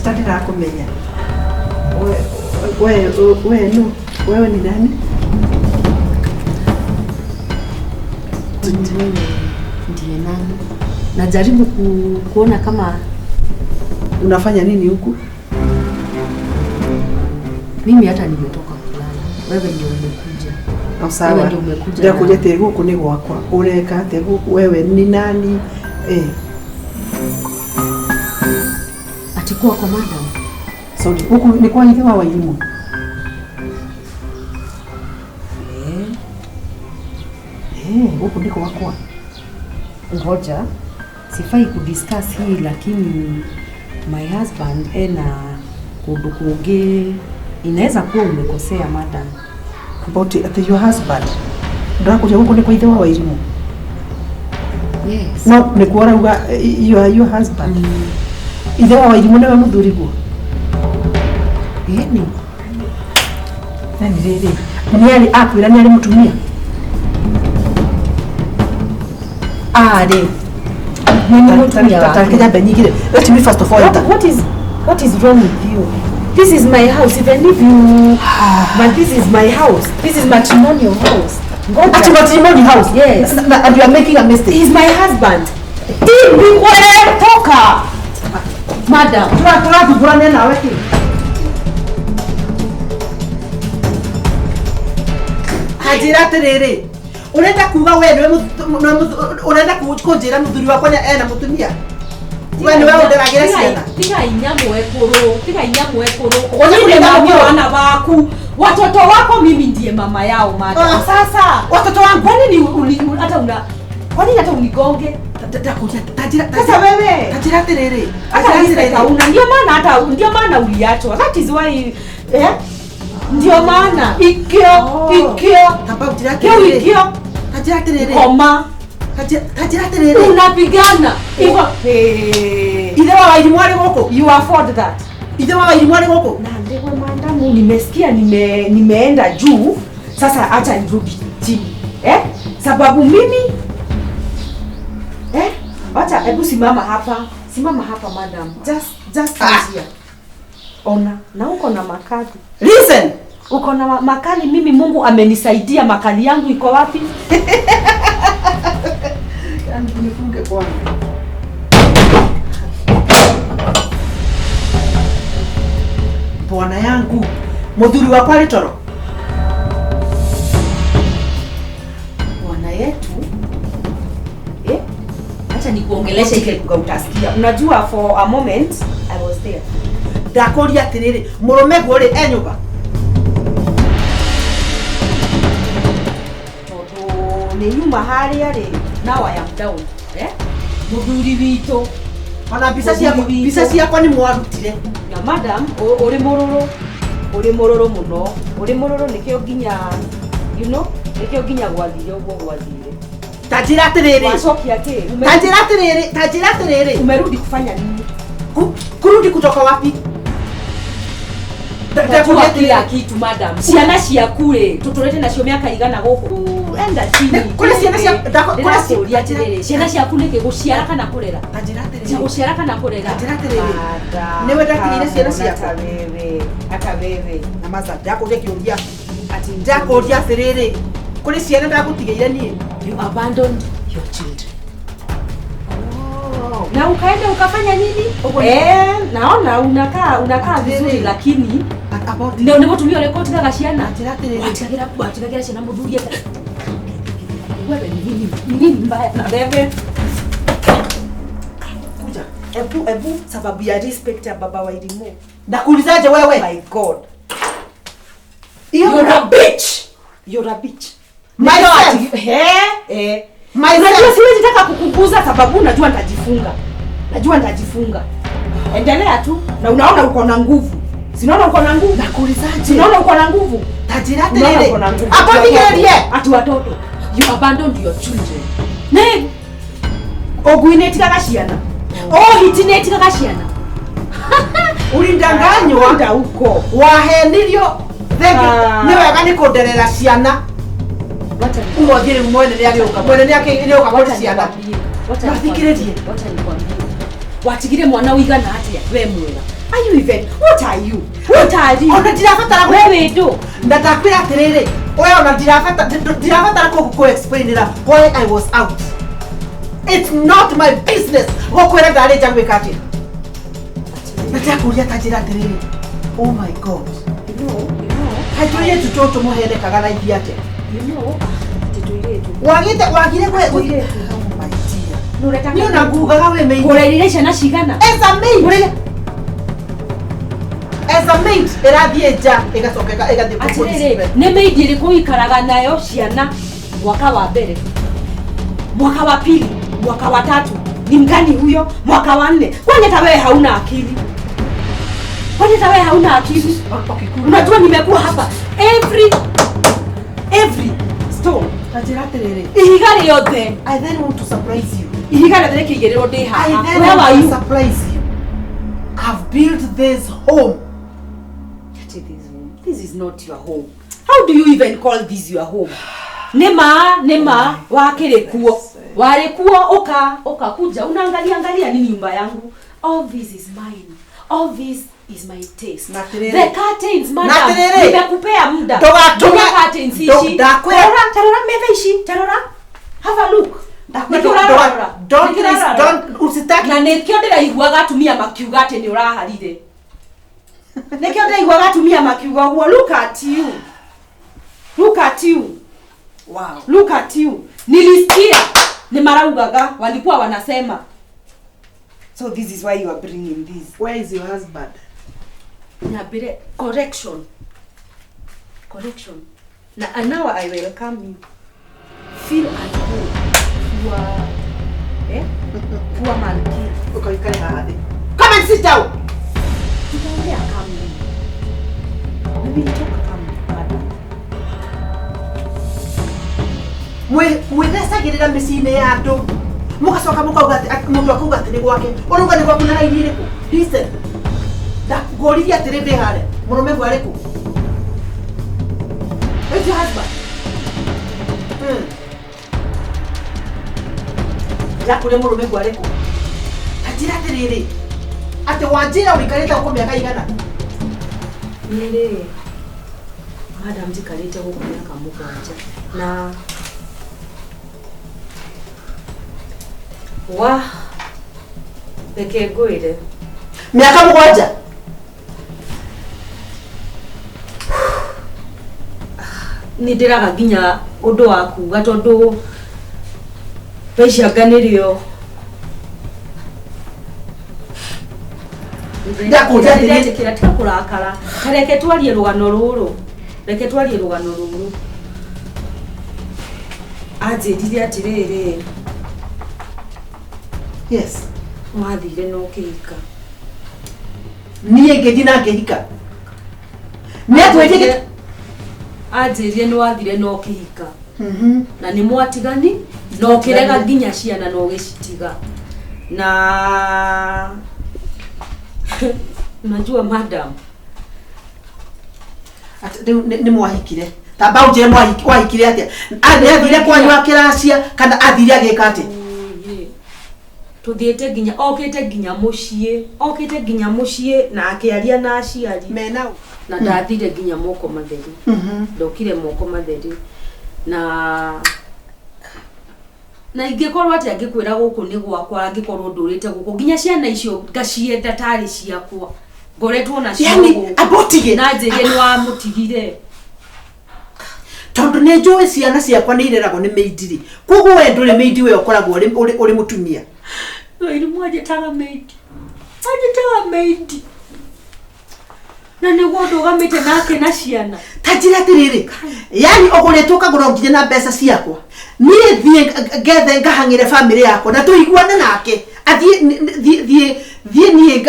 Tatira kumenya. Wewe ni nani? Ndiye nani? Najaribu kuona kama unafanya nini huku? Mimi hata nimetoka kulala. Wewe ndio umekuja. Sawa. Wewe ndio umekuja. Ndio kulete huku ni gwakwa. Ureka ate huku wewe ni nani? Atikuwa kwa madam. Sorry, huku ni kwa hiyo wa walimu. Huku ndiko wako. Ngoja. Sifai kudiscuss hii lakini my husband ena kudukuge inaweza kuwa umekosea madam. About your husband. Ndio kuja huku ni kwa hiyo wa walimu. Yes. No, ni kuora uga your husband. Ithe wa walimu nawe muthuriguo. Ni. Nani riri? Mniali akwira ni ali mutumia. Ari. Mimi mutumia. Tatakija benyigire. Let me first of all. What is wrong with you? This is my house. Even if you but this is my house. This is matrimonial house. At matrimonial house? Yes. And you are making a mistake. He's my husband. Be quiet, talker. Madam. Tunakurane nawe ki. Hajira terere. Unaenda kuuga wewe unaenda kunjira muthuri wakwa ena mutumia. Wewe ni wewe ndiragira ciana. Tiga inyamu ekuru. Wewe ndio wana waku. Watoto wako mimi ndiye mama yao madam. Sasa watoto wangu kwani hata unigonge? Sasa wewe hajira terere. Ndio maana uliachwa. That is why ndio maana ikio hajira terere. Koma hajira terere. Unapigana hivyo. Ile wa walimu wale wako. You afford that. Ile wa walimu wale wako. Na ndio mandamu nimesikia nimeenda juu. Sasa acha nirudi chini. Sababu mimi acha hebu simama hapa madam. Just here. Ona na uko na makali. Listen. Uko na makali, mimi Mungu amenisaidia, makali yangu iko wapi? Yaani nifunge kwanza. Bwana yangu, muthuri wako alitoro. Bwana yetu. Acha nikuongeleshe ile kuga utasikia. Unajua for a moment I was there. Ndakoria tiriri, murume gori enyuba. nĩ nyuma harĩa rĩ, now I am down. Mũthuri witũ. Ona mbica ciakwa nĩ mwarutire. Na madam, ũrĩ mũrũrũ mũno. Ũrĩ mũrũrũ nĩkĩo nginya, you know, nĩkĩo nginya gwathire ũguo gwathire. Tajira atiriri. Wacokia atĩ? Tajira atiriri. Umerudi kufanya nini? Kurudi kutoka wapi? Tajua kila kitu madam. Ciana ciaku rĩ, tũtũrĩte nacio mĩaka igana gũkũ. Enda chini. Kũrĩ ciana ciaku atiriri. Ciana ciaku nĩ gũciara kana kũrera? Tajira atiriri. Gũciara kana kũrera? Tajira atiriri. Nĩ wenda kĩrire ciana ciaku. Aka wewe. Na maza ndakuria kĩũria. Ati ndakuria atiriri. Kũrĩ ciana ndagũtigĩire niĩ. You abandoned your children. Na ukaenda ukafanya nini? Naona unakaa vizuri lakini ndio nimetumia rekodi za ciana. Atigagira ciana muthuri ata. Wewe ni nini mbaya na wewe? Kuja. Ebu sababu ya respect ya baba wa Irimo. Nakuulizaje wewe? My God. You're a bitch. You're a bitch. Myself. Unajua siwezi taka kukuguza sababu unajua nitajifunga. Endelea tu na unaona uko na nguvu. Sinaona uko na nguvu. Nakuulizaje? Unaona uko na nguvu. Tajira atiriri. Hapo nigerie. Ati watoto. You abandoned your children. Ne. Oguinetika ciana. Hitinetika ciana. Ulindanganywa nda huko. Wahenirio. Ni wega ni kunderera ciana. Umwagire mwene ni agioka. Mwene ni agioka kwa ciana. Wathikiririe. Watigire mwana uigana atia we mwega. Are you even? What are you? Ona ndirabatara wewe ndo. Ndatakwira atiriri. Oya ona ndirabatara ku explainira why I was out. It's not my business. Gokwira ndari jagwika atia. Ndatakuria Tajira atiriri. Oh my God. You know. Hatuye tutoto muhere kagana ibi atia. You know. Wagire kwe. Oh my dear. Ni una gugaga we mei. Kurerire ciana cigana. As a maid, erathie nja igacoka igathie ku police. Nĩ maid ĩrĩkũ ikaraga nayo ciana mwaka wa mbere, mwaka wa pili, mwaka wa tatu? Ni mgani huyo? Mwaka wa 4. Kwani hata wewe hauna akili? Unajua nimekuwa hapa every stone. Tajira atiriri. Ihigari yote. I then want to surprise you. Ihigari yote kigerero ndi haha. I then want to surprise you. I've built this home. This is not your home. How do you even call this your home? Nema wakirekuo. Warekuo oka kuja unaangalia nini nyumba yangu? All this is mine. All this is my taste. The curtains, madam. Nimekupea muda. Toga curtains ishi. Tarora meve ishi. Tarora. Have a look. Don't usitaki. Na nekio ndiraiguaga atumia makiuga ati ni uraharire. Nekio ndiraiguaga atumia makiuga guo. Look at you. Wow. Look at you. Nilisikia ni maraugaga walikuwa wanasema. So this is why you are bringing this. Where is your husband? Nyabire correction. And now I welcome you. Feel at home. You are poor malkia. Okay, come and sit down. Nitaongea kama mimi nitoka kama madam. Mwethagirira micine ya andu mugacoka mukauga mundu akuga atiri gwake uruga ni gwaku na raini iriku. Listen, ndakugoririe atiri ndi hare murume gwariku. Where's your husband? Yakure murume gwariku. Tajira atiriri. Ate wanjira ulikareta huko miaka igana? Nile madam jikareta huko miaka mugwanja na wa peke goire miaka mugwanja. Ni ndiraga ginya undu waku gatondu peishanganirio ndakuja kira tika kurakara reke twarie rugano ruru Anjĩrire atĩrĩrĩ. Yes. Mwathire no kĩhika. Niĩ ngĩthiĩ na ngĩhika. Nĩakwĩrire anjĩrire nĩ wathire no kĩhika. Na nĩ mwatigani no kĩrega nginya ciana no gĩcitiga. Na najua madam nĩ mwahikire. Tamba unjire mwahikire atia. Athire kwanyua kĩracia kana athire agĩka atĩ. Tuthiĩte nginya okĩte nginya mũciĩ na akĩaria na aciari. Mena na ndathire nginya moko matheri. Ndokire moko matheri na ingĩkorwo atĩ angĩkwĩra gũkũ nĩ gwakwa angĩkorwo ndũrĩte gũkũ nginya ciana icio ngacienda tarĩ ciakwa ngoretwo na cio abotige na njĩrie nĩ wa mũtigire tondu nĩ njũĩ ciana ciakwa nĩ ireragwo nĩ meindiri koguo we ndũrĩ meindi we ũkoragwo ũrĩ mũtumia ĩrĩ mwanjĩtaga meindi na nĩguo ndũgamĩte nake na ciana ta njĩra atĩrĩrĩ yani ũgũrĩtwo kagũra nginya na mbeca ciakwa niĩ thiĩ ngethe ngahang'ĩre famĩlĩ yakwa na tũiguane nake thiĩ niĩ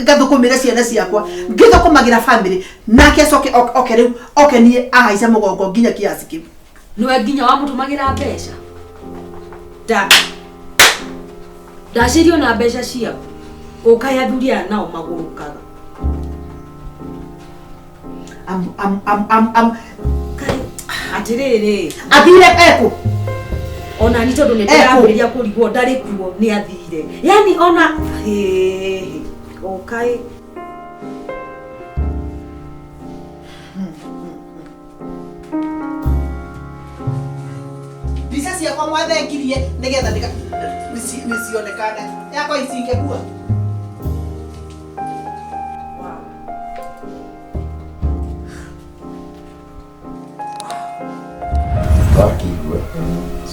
ngathũkũmĩre ciana ciakwa ngĩthũkũmagĩra famĩlĩ nake acoke oke rĩu oke niĩ ahaica mũgongo nginya kiasi kĩu nĩwe nginya wamũtũmagĩra mbeca ndacirio na mbeca ciaku ũkaya athuri aya nao magũrũkaga atĩrĩrĩ athire eku ona ni tondu nĩndĩrambĩrĩria kũrigwo ndarĩ kuo nĩ athire yani ona okay mbica ciakwa mwathengirie nĩgetha nĩcionekane yakwa icingĩkua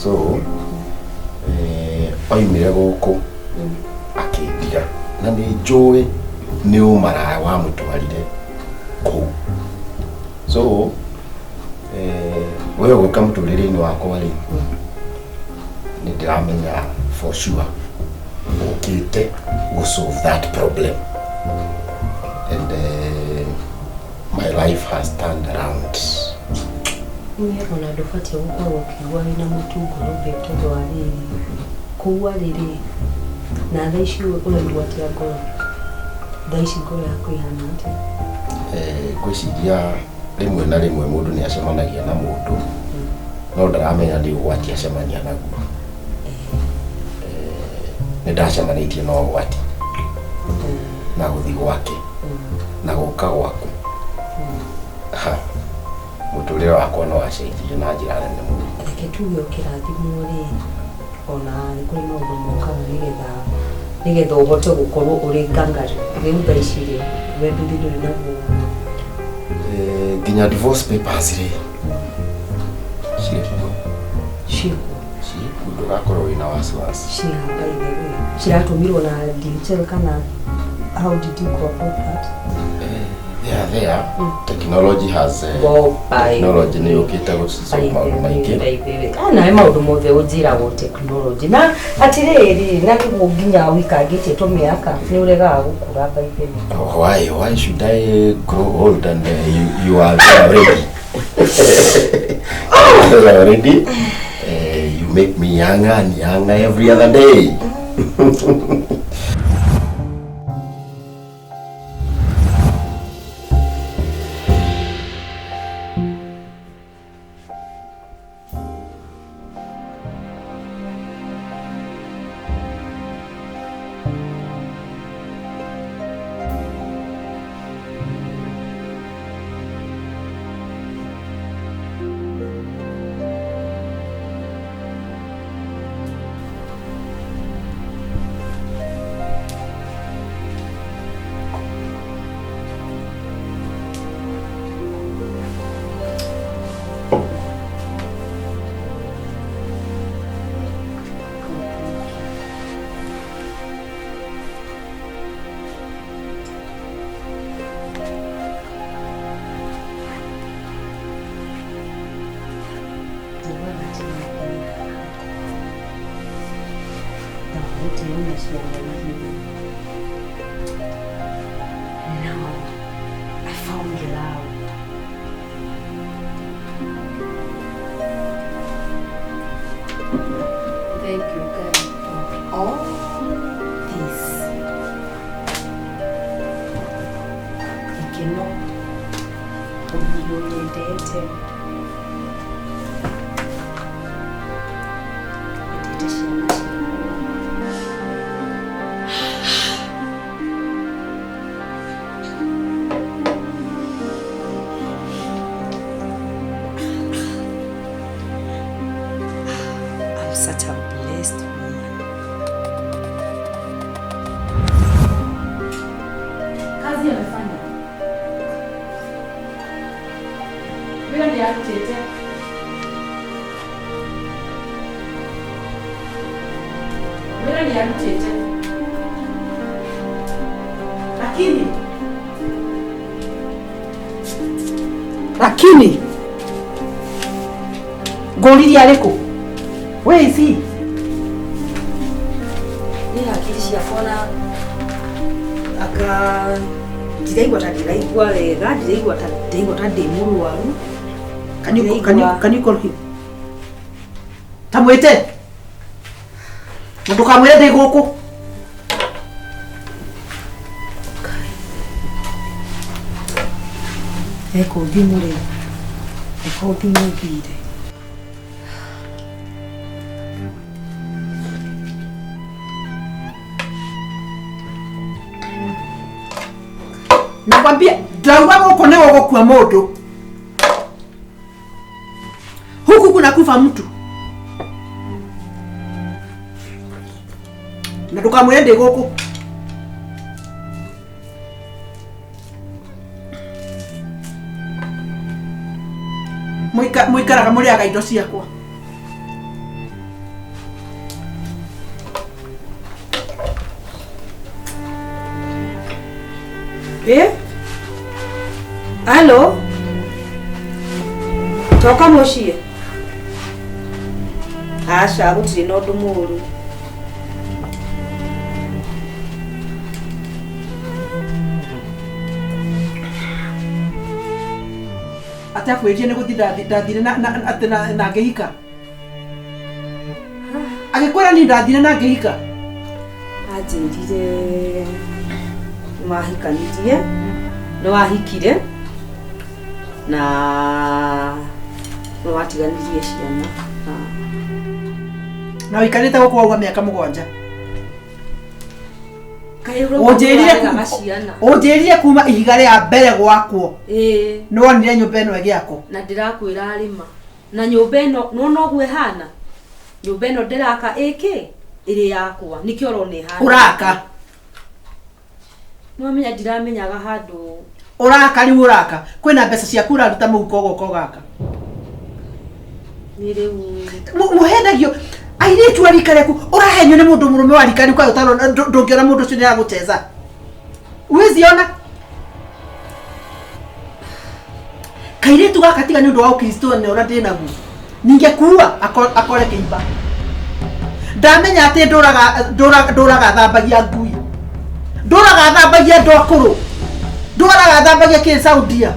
so oimire gũkũ akĩndiga na nĩ njũĩ nĩ ũmaraya wa mũtwarire kũu so we ũgũka mũtũrĩre-inĩ wakwa rĩ nĩ ndĩramenya for sure ũkĩte gũ solve that problem and my life has turned around. Ona ndũbatiĩ gũkorwo ũkĩigua wĩna mũtungũrũ mbĩtũndũ wa rĩrĩ kũu arĩrĩ na thaa ici ũraigua atĩa ngoro thaa ici ngoro yaku ihana atĩa ngwĩciria rĩmwe na rĩmwe mũndũ nĩ acemanagia na mũndũ no ndaramenya nĩ ũgwati acemania naguo nĩ ndacemanĩtie na ũgwati na gũthiĩ gwake na gũka gwaku mũtũrĩre wakwa no wacenjirie na njĩra nene mũno reke tuge ũkĩrathimwo rĩ ona nĩ kũrĩ maũndũ mokaga nĩgetha ũhote gũkorwo ũrĩ ngangari rĩu thaa ici rĩ we ndũrĩ naguo nginya divorce papers rĩ ciĩkuo ndũgakorwo wĩna wasiwasi ciratũmirwo na digital kana how did you go about that? There. Technology has technology nĩ yũkĩte gũsolve maũndũ maingĩ nawe maũndũ mothe ũnjĩragwo technology na atĩrĩrĩ na nĩguo nginya wĩkangĩtie tũmĩaka nĩ ũregaga gũkũra baibĩrĩ why should I grow old and you are there already already you make me younger and younger every other day Now I found love. Thank you, God, for all this. Ikino omiyolendete such a blessed woman. Kazi amefanya. Bila ndiye atete. Bila ndiye atete. Lakini Golithi ariko? Where is he? Ni akili ciakona aka ndiraigua wega, ndiraigua ta ndĩ mũrwaru. Can you call him? Tamwite. Ndukamwire ndĩ gũkũ. Eko thimũ-rĩ, eko thimũ thire. Nakwambia ndauga gũkũ nĩ gũgũkua mũndũ. Huku kunakufa mtu. Na ndukamwire ndĩ gũkũ. Muikaraga mũrĩaga indo ciakwa. Alo? Toka mũciĩ. Aca gũtirĩ na ũndũ mũũru. Atakwĩrire nĩ gũthi ndathire na ngĩhika. Agĩkwĩra ni ndathire na ngĩhika. Anjĩrire mahikanirie, nĩ wahikire na nĩ watiganirie ciana. Na wĩikarĩte gũkũ wauga mĩaka 7. Ũnjĩrire kuma ihiga rĩa mbere gwakwo. Nĩ wonire nyũmba ĩno ĩgĩakwo. Na ndĩrakwĩra arĩma. Na nyũmba ĩno nona ũguo ĩhana. Nyũmba ĩno ndĩraka ĩkĩ ĩrĩ yakwa. Nĩkĩo ũrona ĩhana. Ũraka. Mwamenya ndiramenyaga handũ. Ũraka rĩu ũraka. Kwĩna mbeca ciaku ũraruta mũhuko gũkũ gaka. Nĩ rĩu mũhendagio airĩtu arika rĩaku ũrahenio nĩ mũndũ mũrũme wa rika rĩu ndũngĩona mũndũ ũcio nĩ aragũteza. Uweziona kairĩtu gaka tiga nĩ ũndũ wa Ukristo nĩ ũra ndĩ naguo. Ningekuua akore kĩimba. Ndamenya atĩ ndũraga thambagia ngui. Ndũraga thambagia andũ akũrũ. Ndũraga thambagia kĩ Saudia.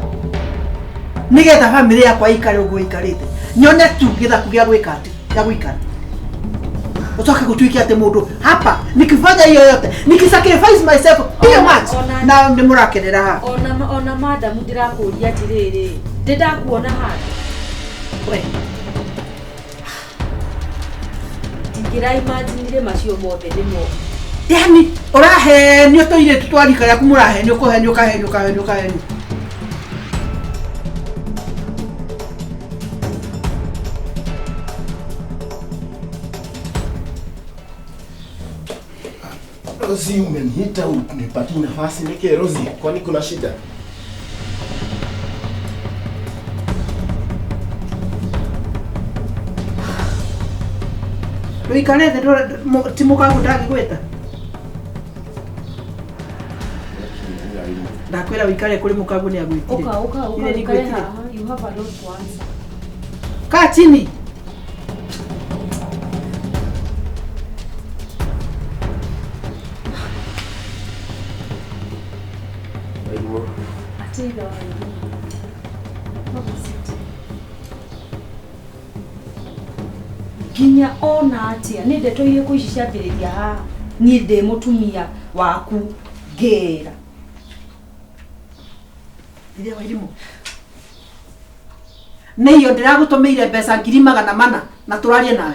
Nĩgetha family yakwa ikare ũguo ikarĩte. Nyone tu gĩthaku gĩa gwĩka atĩ gĩa gũikara. Utoke kutuikia ate mundu hapa nikifanya hiyo yote nikisacrifice myself hiyo much na ni murakenera ha ona madam ndirakuria atiriri ndidakuona handi we tingira imagine macio mothe nimo yani urahenio toire tutwarika yaku murahenio kuhenio kahenio Rosie, umeniita unipatie nafasi nike. Rosie, kwani kuna shida? Wikarete timu kangu ndagĩgwĩta. Ndakwĩra wikare kũrĩ mũkangu nĩ agwĩtire. Uka you have a lot to answer. Kaa chini. atia wa ginya ona atia nä ndeto iria kå ici ciambä haha niä ndä må tumia waku ngera Iria Wairimu nä iyo ndä ragå tå mä ire mbeca 400 na tå rarie nawe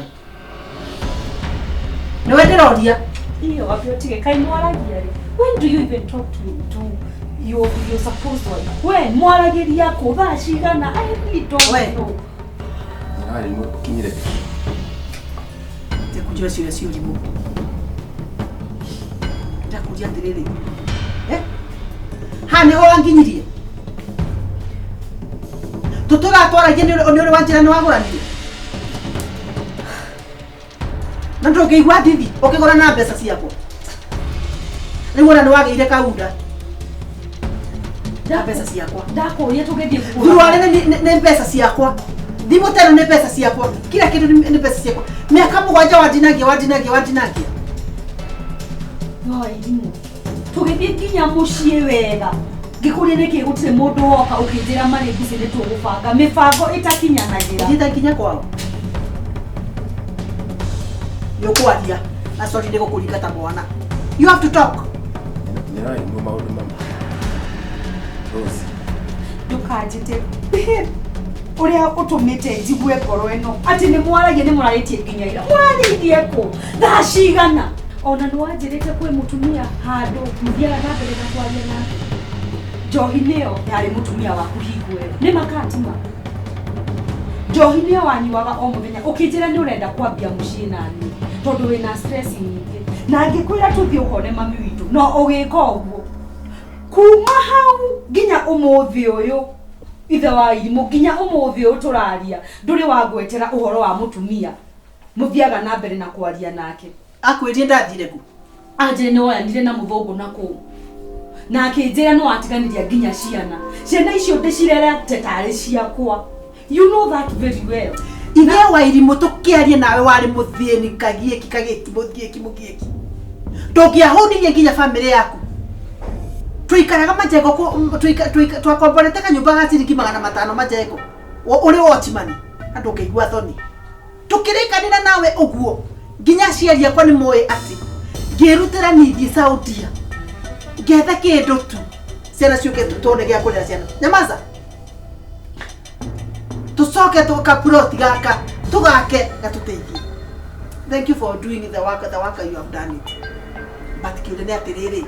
nä we ndä roria iyo wapiotige kai mwaragia ri when do you even talk to your supposed wife we mwaragiria kå thaa cigana I really don't know Wairimu kinyire te kujua ciå cia Wairimu ndakuria atä rä rä ha nä ho wanginyirie tå tå gatwaragia nä å rä wa njä ra nä wagå ranire na ndå ngä igua ndithi å kä gå ra na mbeca ciakwa rä u ona nä wagä ire kaunda na mbeca ciakwa ndakåria tå gä thiä thurwarä nä mbeca ciakwa thimå teno nä mbeca ciakwa kila kä ndå nä mbeca ciakwa mä aka må gwanja wandinagia Wairimu tå gä thiä nginya må ciä wega ngä kå ria nä kä gå tirä må ndå woka å kä njä ra marä mbucä nä tå gå banga mä bango ä takinyanagä ra thiä nginya kwao nä å kwaria na cori nä gå kå ringa ta mwana you have to talk nä Wairimu maundu mamwe Rose ndå te å rä a å tå mä te njigue ngoro ä no atä nä mwaragia nä må rarä tie nginya ira mwararĩirie kå thaa cigana ona nä wanjä rä te kwä må tumia handå må thiaga na mbere na kwaria nake njohi nä yo yarä må tumia waku hingwe nä makatima njohi nä yo wanyuaga o må thenya å kä njä ra nä å renda kwambia må ciä nani tondå wä na stress nyingä na ngä kwä ra tå thiä å hone mami witå no å gä ka å guo kuma hau nginya å må thä å yå ithe wa Wairimu nginya å må thä å yå tå raria ndå rä wa ngwetera å horo wa må tumia må thiaga na mbere na kwaria nake akwä rie ndathire ku anjä nä woyanire na må thångå na kå na akä njä ra nä watiganiria nginya ciana icio ndä cirerete tarä ciakwa you know that very well ithe Wairimu tå kä arie nawe warä må thä ni kagä ki må thiä ki ndå ngä ahånirie nginya bamä yaku tå ikaraga majengo twakomborete kanyå ga ciringi 500 majengo å rä wotimani na ndå ngä igua thoni tå kä rä kanä ra nawe å guo nginya aciari akwa nä moä atä ngä rutä ra nithiä Saudia ngetha kä ndå tu ciana ciå ke tå tåne gä a kå rä ra ciana nyamaza tå coke tå kapuroti gaka tå gake gatå teithie thank you for doing the work you have done it but kä å nä atä rä rä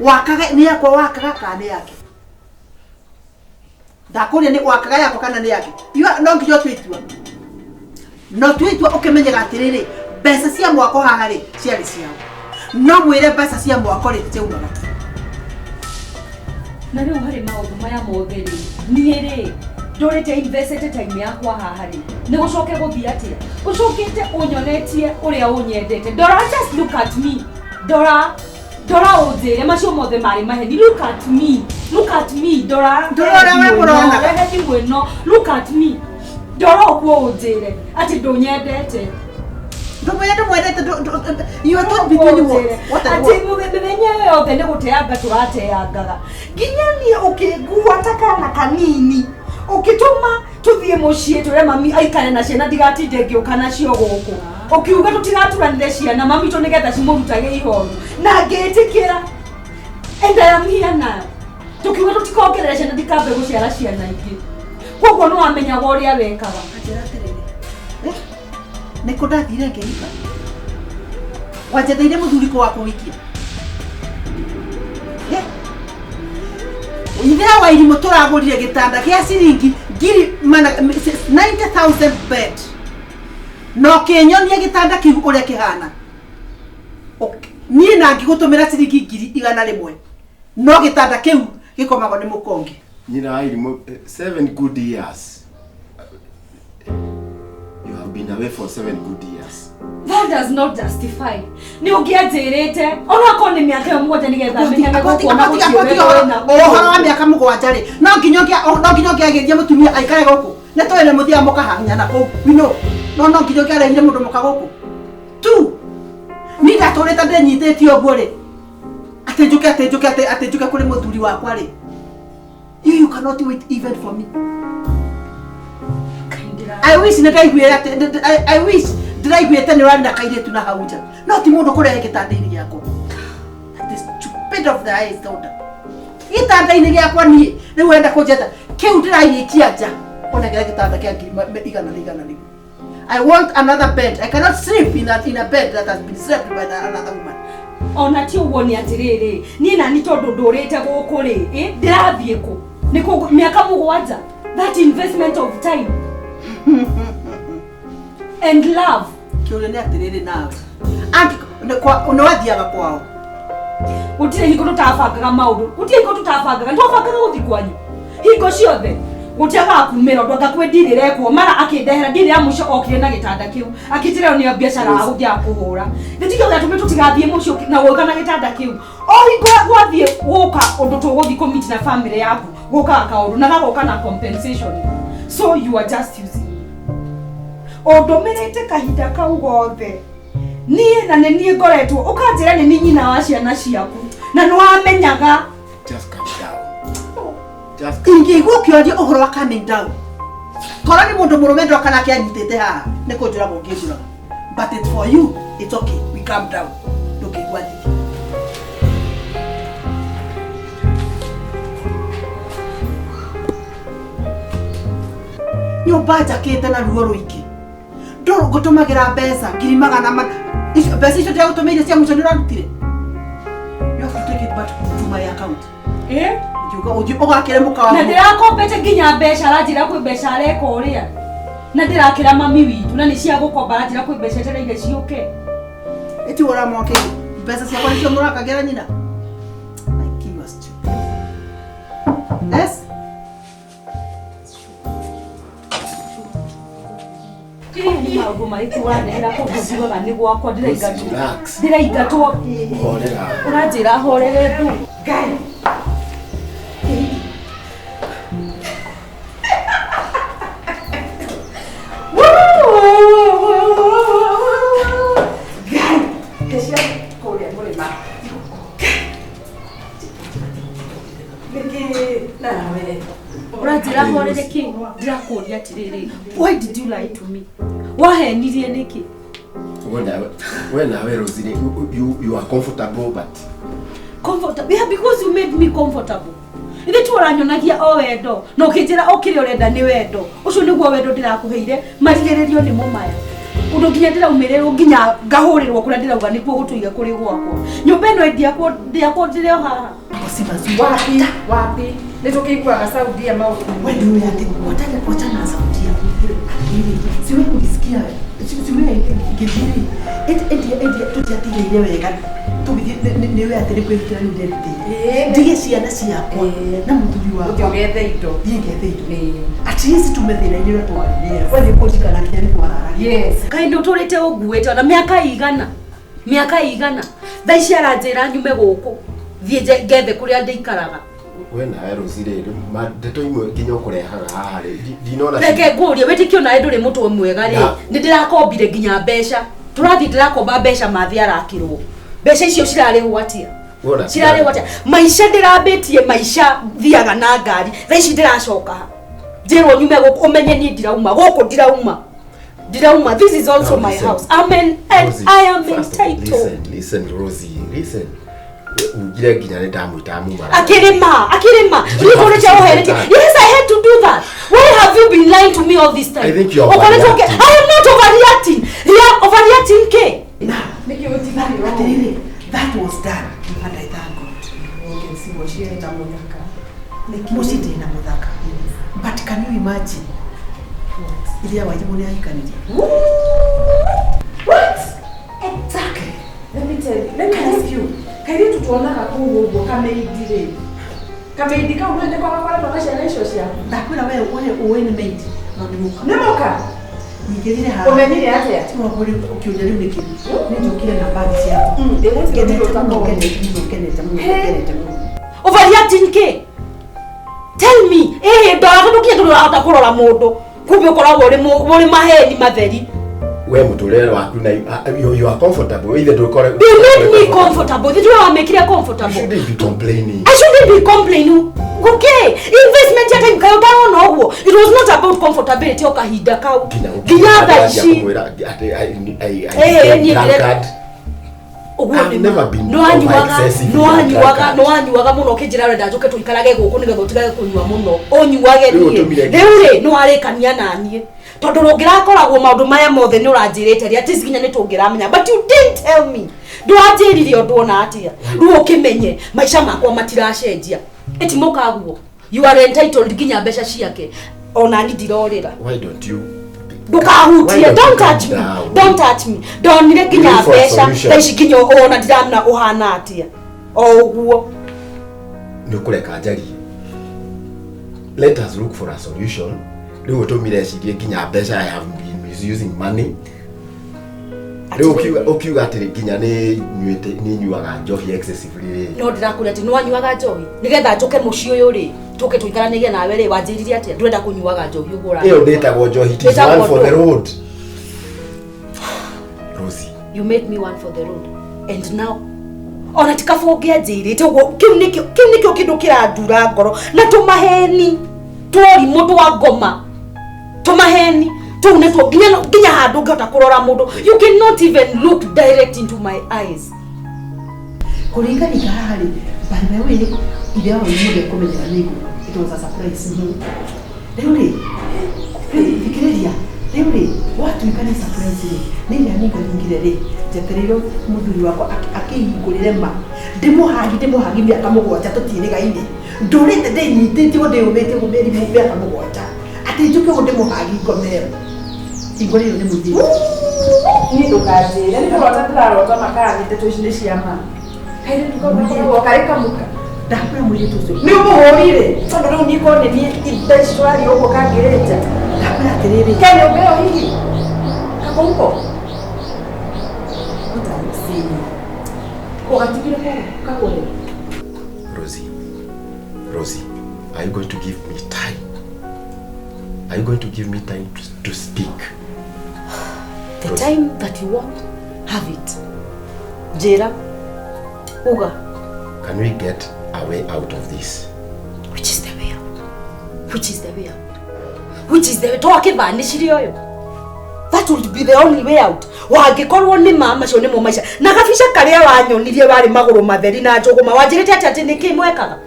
wakaga nä yakwa wakaga kana nä yake ndakå ria nä wakaga yakwa kana nä yake no nginya twä itua no twä itua å kä menyega atä rä rä mbeca cia mwako haha rä ciarä ciao no mwä re mbeca cia mwako rä ciaumaga na rä u harä maå ndå maya mothe rä niä rä ndå rä te investete time yakwa haha rä nä gå coke gå thiä atä a å cokä te å nyonetie å rä a å nyendete ndora just look at me ndora å njä re macio mothe marä maheni look at me ndora reheni mwä no look at me ndora å kuo å njä re atä ndå nyendete mĩthenya yothe nĩ gũteanga tũrateangaga nginya niĩ ũkĩngua ta kana kanini ũkĩtũma tũthiĩ mũciĩ tũrĩa mami aikare na ciana ndigatinde ngĩũka nacio gũkũ ũkiuga tũtigaturanire ciana mami tũ nĩgetha cimũrutage ihoru na ngĩtĩkĩra and I am here now tũkiuga tũtikongerera ciana ndikambe gũciara ciana ingĩ koguo nĩ wamenyaga ũrĩa wekaga nä kå ndathire ngä rika wanjetheire må thuri kå wa kå wikia ithe Wairimu tå ragå rire gä tanda gä a ciringi 90,000 bed no kä nyonie gä tanda kä u å rä a kä hana niä na ngä gå tå mä ra ciringi 100 no gä tanda kä u gä komagwo nä må kongi nyina Wairimu 7 good years you have been away for 7 good years that does not justify ni ungianjirite ona ko ni miaka mmoja nigetha menyane gũkuona ũhoro wa mĩaka 7 rĩ no nginya ũngĩagĩria mũtumia aikare gũkũ nĩ tũĩ nĩ mũthia mũkahanyana kũu no nginya ũngĩarehire mũndũ mũka gũkũ tu niĩ ndatũrĩte ndĩnyitĩtie ũguo rĩ atĩ njũke kũrĩ mũthuri wakwa rĩ You cannot wait even for me. I wish I wish ndiraiguĩte nĩ ũrarĩ na kairĩtu na hau nja no ti mũndũ kũrehe gĩtanda-inĩ gĩakwa. That is stupid of the highest order. Gĩtanda-inĩ gĩakwa niĩ rĩu wenda kũnjeta kĩu ndĩrairĩkia nja ona kĩrĩa gĩtanda kĩa igana na igana rĩu. I want another bed. I cannot sleep in a bed that has been slept by another woman. Ona ti ũguo nĩ atĩrĩrĩ niĩ na nĩ tondũ ndũrĩte gũkũ rĩ ndĩrathiĩ kũ nĩ kũ mĩaka 7 that investment of time and love. Kĩũria nĩ atĩrĩrĩ nawe nĩwathiaga kwao gũtirĩ hingo tũtabangaga maũndũ gũtirĩ hingo tũtabangaga nĩtwabangaga gũthiĩ kwanyu hingo ciothe gũtiagaga kumĩra ũndũ anga kwendire kuo mara akĩndehera ndire ya mũico okire na gĩtanda kĩu akĩnjĩra nĩ biacara agũthiaga kũhũra thĩtigio gatũmĩ tũtigathiĩ mũcio na gũka na gĩtanda kĩu o hingo gwathiĩ gũka ũndũ tũgũthiĩ kũmiti na family yaku gũka kaũndũ na gagoka na compensation, so you are just using ũndũmĩrĩte kahinda kau gothe niĩ na nĩ ngoretwo ũkanjĩra nĩ nyina wa ciana ciaku na nĩwamenyaga. Just calm down. Ingĩigua ũkĩoria ũhoro wa calming down korwo nĩ mũndũ mũrũme ndoka nake anyitĩte haha nĩ kũnjũraga ũngĩnjũraga, but it's for you, it's okay, we calm down. Ndũkĩigua thigi nyũmba njakĩte na ruo rũingĩ ngũtũmagĩra mbeca 200,000 mbeca icio ndĩagũtũmĩire cia mũico nĩũrarutire. You have to take it back to my account. Ũgakĩre mũkawa na ndĩrakombete nginya mbeca aranjĩra kwĩ mbeca areka ũrĩa na ndĩrakĩra mami witũ na nĩ cia gũkomba aranjĩra kwĩ mbeca etereire ciũke. Eti ũramwakĩire mbeca ciakwa nĩcio mũrakagĩra nyina. I give us stupid. Yes? Maũndũ marĩkũ ũranehera kũndũ njugaga nĩ gwakwa ndĩraingatwo ũranjĩra horere ndu Ngai. Ũranjĩra horere kĩ ndĩrakũria atĩrĩrĩ why did you lie to me? Wahenirie nĩkĩ? When I was in you are comfortable but comfortable, yeah, because you made me comfortable. Ithe tu ũranyonagia o wendo na ũkĩnjĩra ũkĩrĩ ũrenda nĩ wendo ũcio nĩguo wendo ndĩrakũheire marigĩrĩrio nĩ mũmaya ũndũ nginya ndĩraumĩrĩrwo nginya ngahũrĩrwo kũrĩa ndĩrauga nĩkuo gũtũiga kũrĩ gwakwa nyũmba ĩno ndiakwo ndĩrĩ o haha wapi nĩtũkĩiguaga sauti ya maũndũ wewe ndio ati wachana sauti ya siwe kulisikia siwe ngithiri eti tutiatigĩire wega niwe atĩrĩ kwĩrutĩra nĩ ndĩrutĩire ndige ciana ciakwa na mũthuri wakwa ũgethe indo ndigethe indo at least tumethĩra inyuĩ twarĩrĩa wewe kũjikana kĩani kwarara. Yes kaindũ tũrĩte ũnguĩte ona mĩaka igana thaa ici aranjĩra nyume gũkũ thiĩ ngethe kũrĩa ndĩikaraga. When I was there ndeto imwe nginya ũkũrehaga haha ndinona reke ngũrie wĩtĩkio nawe ndũrĩ mũtwe mwega rĩ nĩ ndĩrakombire nginya mbeca tũrathiĩ ndĩrakomba mbeca mathi arakĩrwo mbeca icio cirarĩhwo atĩa cirarĩhwo atĩa maica ndĩrambĩtie maica thiaga na ngari thaa ici ndĩracoka njĩrwo nyume gũkũ ũmenye niĩ ndirauma gũkũ ndirauma. This is also my house. I am entitled. Listen Rosie, listen. Ugire nginya nĩ ndamwĩta mumara akĩrĩma yes I had to do that. Why have you been lying to me all this time? I think you are overreacting. I am not overreacting. You are overreacting ke that was done and I thank God. Okay, see what she enda muthaka muci ndĩna muthaka but can you imagine iria wajibu nĩ ahikanirie what exactly? Let me ask you kairi tutuonaga kũu ũguo kameidi kau nende kwa kwa ciana icio cia ndakwĩra wewe uwe nĩ maid nĩ mũka ningĩthire haha ũmenyire atĩa ũkĩũria rĩu nĩkĩ nĩnjũkire na bagi ciaku overreacting ke tell me ndagũtukia ndũrahota kũrora mũndũ kumbe ũkoragwo ũrĩ maheni matheri we mũtũrĩre waku na you are comfortable either do correct you make me comfortable. Did you make me comfortable? You shouldn't be complaining. I should shouldn't be complaining. Okay, investment ya time kayo down no. It was not about comfortability or kahida kau. Ginyatha ici. I've never been no anyuaga muno kinjira renda njoke tuikarage guku nigetha utigage kunyua muno onyuage riu no arekania nanie tondu rungirakoragwo maundu maya mothe ni uranjirite ri ati siginya ni tungiramenya but you didn't tell me ndwanjirire undu ona atia riu ukimenye maisha makwa matiracenjia eti mukaguo you are entitled ginya mbeca ciake ona ni ndirorira. Why don't you Dukahutie, don't touch me. Don't touch me. Don't nire ginya besha. Taishi ginya ona ndiramna uhana atia. Oguo. Nukureka njari. Let us look for a solution. Riu tumire cirie ginya besha I have been misusing money. Riu ukiuga atiri ginya ni nyuaga njohi excessively. No ndirakuria ati no anyuaga njohi. Nigetha njoke muci uyu ri. Tuke tuikaranagie nawe ri wanjiririe atia ndwenda kunyuaga njohi ugura. Iyo ndetagwo njohi it is one for the road. Rosie, you made me one for the road. And now ona tikafongia njirite uguo kiu nikio kindu kirandura ngoro na tumaheni twori mundu wa ngoma tumaheni tu ne tu ginya handu ngota kurora mundu you cannot even look direct into my eyes kuringani kahari by the way idea wa yule kumenyera nigu it was a surprise leo fikiria leo watu nikani surprise nini aniga ngire ri jeterero muthuri wako akihingurire ma ndimuhagi miaka mugwanja tutiriga ine ndurite ndinyitite ngo ndiyumite gumeri mu miaka mugwanja ati njuke ngo ndimuhagi ngomero ingorero ni muthiri ni ndukajira ni karota ndirarota makani tetwishine ciama kaire tukamuka kareka muka ndakura muri tuzo ni umuhorire tondu riu niko ni industry uko kagereja ndakura atiriri kene ubeo hiki kakonko Rosie, are you going to give me time? Are you going to give me time to speak? The Rosie. Time that you want, have it. Jera, Uga. Can we get a way out of this? Which is the way out? Which is the way out? Which is the way? Toa kivandishiri yoyo. That would be the only way out. Wangikorwo ni mama cio ni mo maisha. Na gabisha karia wanyonirie bari maguru matheri na njuguma wanjirite ati nikimwekaga.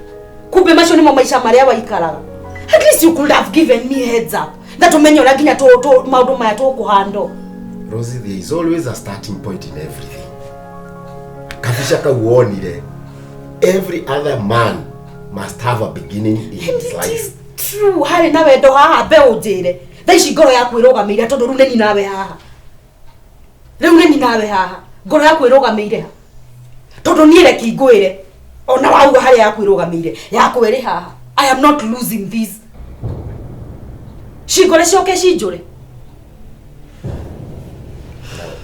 Kumbe macio ni mo maisha maria waikaraga. At least you could have given me heads up. That umenyora ginya to maundu maya to kuhando. Rosie, there is always a starting point in everything. Kabisha ka uonire. Every other man must have a beginning in his life. It is true. Hari nawe ndo haha be ujire. Thaici ngoro yaku irugamire tondu riu neni nawe haha. Riu neni nawe haha. Ngoro yaku irugamire ha. Tondu nie reki ngwire. Ona wauga hari yaku irugamire. Yaku iri haha. I am not losing this. Shigore cioke cinjure.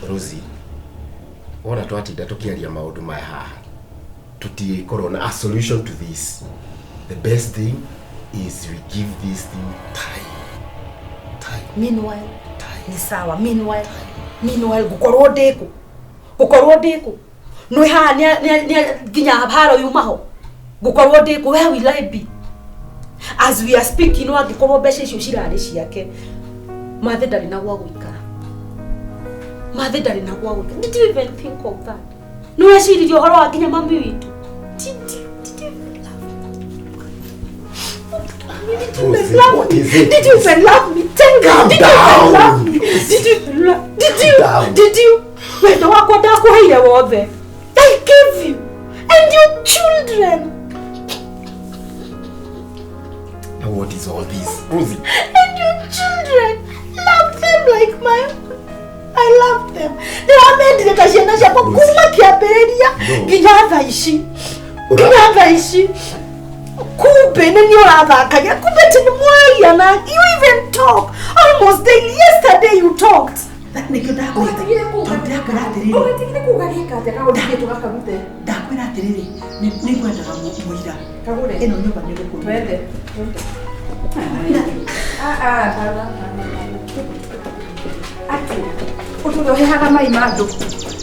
Rosie, ora twatinda tukiaria maundu maya haha. Tutikorwo na a solution to this. The best thing is we give this thing time. Meanwhile, ni sawa. Meanwhile, gukorwo ndiku. No ha ni ginya haro yumaho. Gukorwo ndiku, where will I be? As we are speaking, no agikorwo besha icio cirari ciake. Mathe ndari na gwa guikara. Did you even think of that? No yashiririo horo wa ginya mami witu. Did you Did you even love me? Tell me. Did you even love me? Did you? Wendo wako ndakuheire wothe. I gave you and your children. Now what is all this, Rosie? And your children. Love them like I love them. They are made the tashena shako kuma kiaberia. Ginyatha ici. Kumbe nini urathakagia? Kumbe tini mwaia na you even talk almost daily. Yesterday you talked. That nikyo ndakwira atiriri. Ogetigire kugarika ati ka uthie tugakarute. Ndakwira atiriri ni kwendaga muira. Kagure. Eno nyumba ni guku. Twende. Ati uturohehaga mai mandu.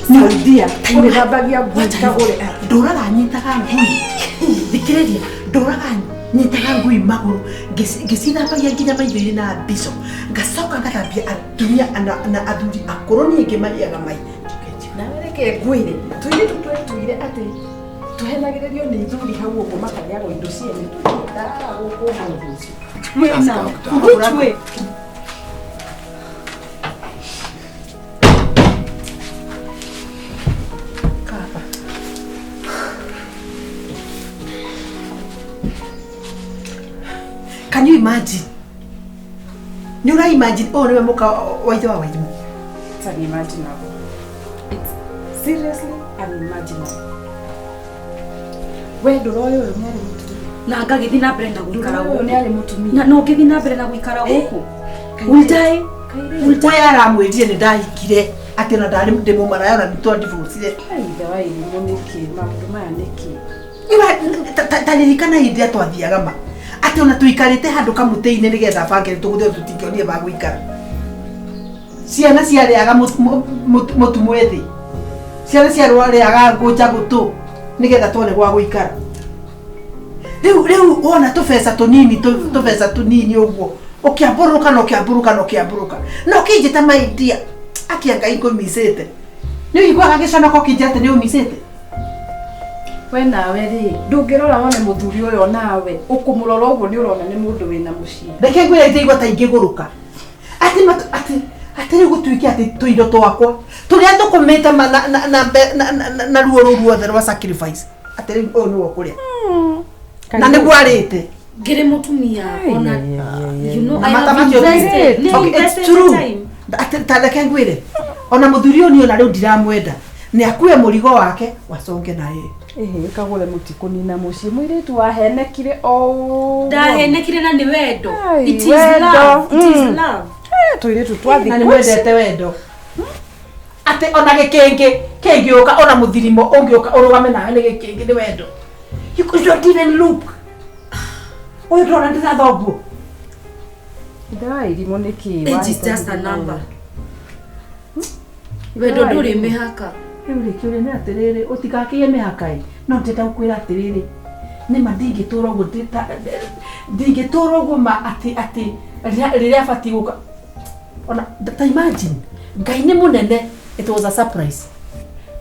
Saudia. Umethambagia ngui kagure. Nduraga nyitaga ngui. Thikiriria ndoraga nyitaga ngui maguru ngĩcithambagia nginya maitho-inĩ na mbico ngacoka ngathambia atumia na athuri akũrũ niĩ ngĩmarĩaga mai. Nawe reke ngwĩre tũirĩtu twetũire atĩ tũhenagĩrĩrio nĩ ithuri hau ũguo makarĩagwo indo ciene tũtiendaga gũkũ mũndũ ũcio. Can you imagine? Ni una imagine niwe muka wa ithe wa Wairimu. It's unimaginable. It's seriously unimaginable. We ndũroĩ ũyũ nĩ arĩ mũtumia. Na ngagĩthiĩ na mbere na gũikara gũkũ. Nĩ arĩ mũtumia. Na no ngĩthiĩ na mbere na gũikara gũkũ. Ultai. Ultai aramwĩrire nĩ ndahikire atĩ na ndarĩ ndĩmũmaraya na nĩtwadivorcire. Ithe wa Wairimu nĩkĩ maũndũ maya nĩkĩ? Iwa taririkana hĩndĩ ĩrĩa twathiaga ma. Ati ona tuikarite handu kamutĩ-inĩ nĩgetha bange tũgũthiĩ tũtingĩonire ba gũikara. Ciana ciarĩaga mũtu mwĩthĩ. Ciana ciarĩaga ngũnja gũtũ nĩgetha tuone gwa gũikara. Rĩu wona tũbeca tũnini ũguo ũkĩambũrũka na ũkĩambũrũka na ũkĩnjĩta maidia akia Ngai ngũmicĩte. Nĩ ũiguaga gĩconoko kĩnjĩra atĩ nĩ ũmicĩte. We nawe rĩ ndũngĩrora wone mũthuri ũyũ nawe ũkũmũrora ũguo nĩ ũrona nĩ mũndũ wĩna mũciĩ. Reke ngwĩre itaigua ta ingĩgũrũka. Atĩ rĩu gũtuĩke atĩ tũindo twakwa tũrĩa tũkũmĩte na ruo rũu ruothe rwa sacrifice atĩ rĩu ũyũ nĩwe ũkũrĩa na nĩguo arĩte ngĩrĩ mũtumia ona you know I have have invested. Okay, it's true. Ta reke ngwĩre ona mũthuri ũyũ ona rĩu ndiramwenda nĩ akue mũrigo wake waconge na yeye. Kagũre mũtikũnina mũciĩ mũirĩtu wahenekire o ndahenekire na nĩ wendo. It is love. It is love. Tũirĩtu twathi na nĩ mwendete wendo. Atĩ ona gĩkĩngĩ ona mũthirimo ũngĩũka ũrũgame nawe nĩ gĩkĩngĩ nĩ wendo. You don't even look. Ũyũ ndona ndĩrathoguo. Ithe wa Wairimu nĩkĩ? Age is just a number. Wendo ndũrĩ mĩhaka. Rĩu rĩkĩ ũrĩa nĩ atĩrĩrĩ ũtigakĩie mĩhaka-ĩ no ndĩrenda gũkwĩra atĩrĩrĩ nĩma ndingĩtũra ũguo ma atĩ rĩrĩa batiĩ gũka ona ta imagine Ngai nĩ mũnene. It was a surprise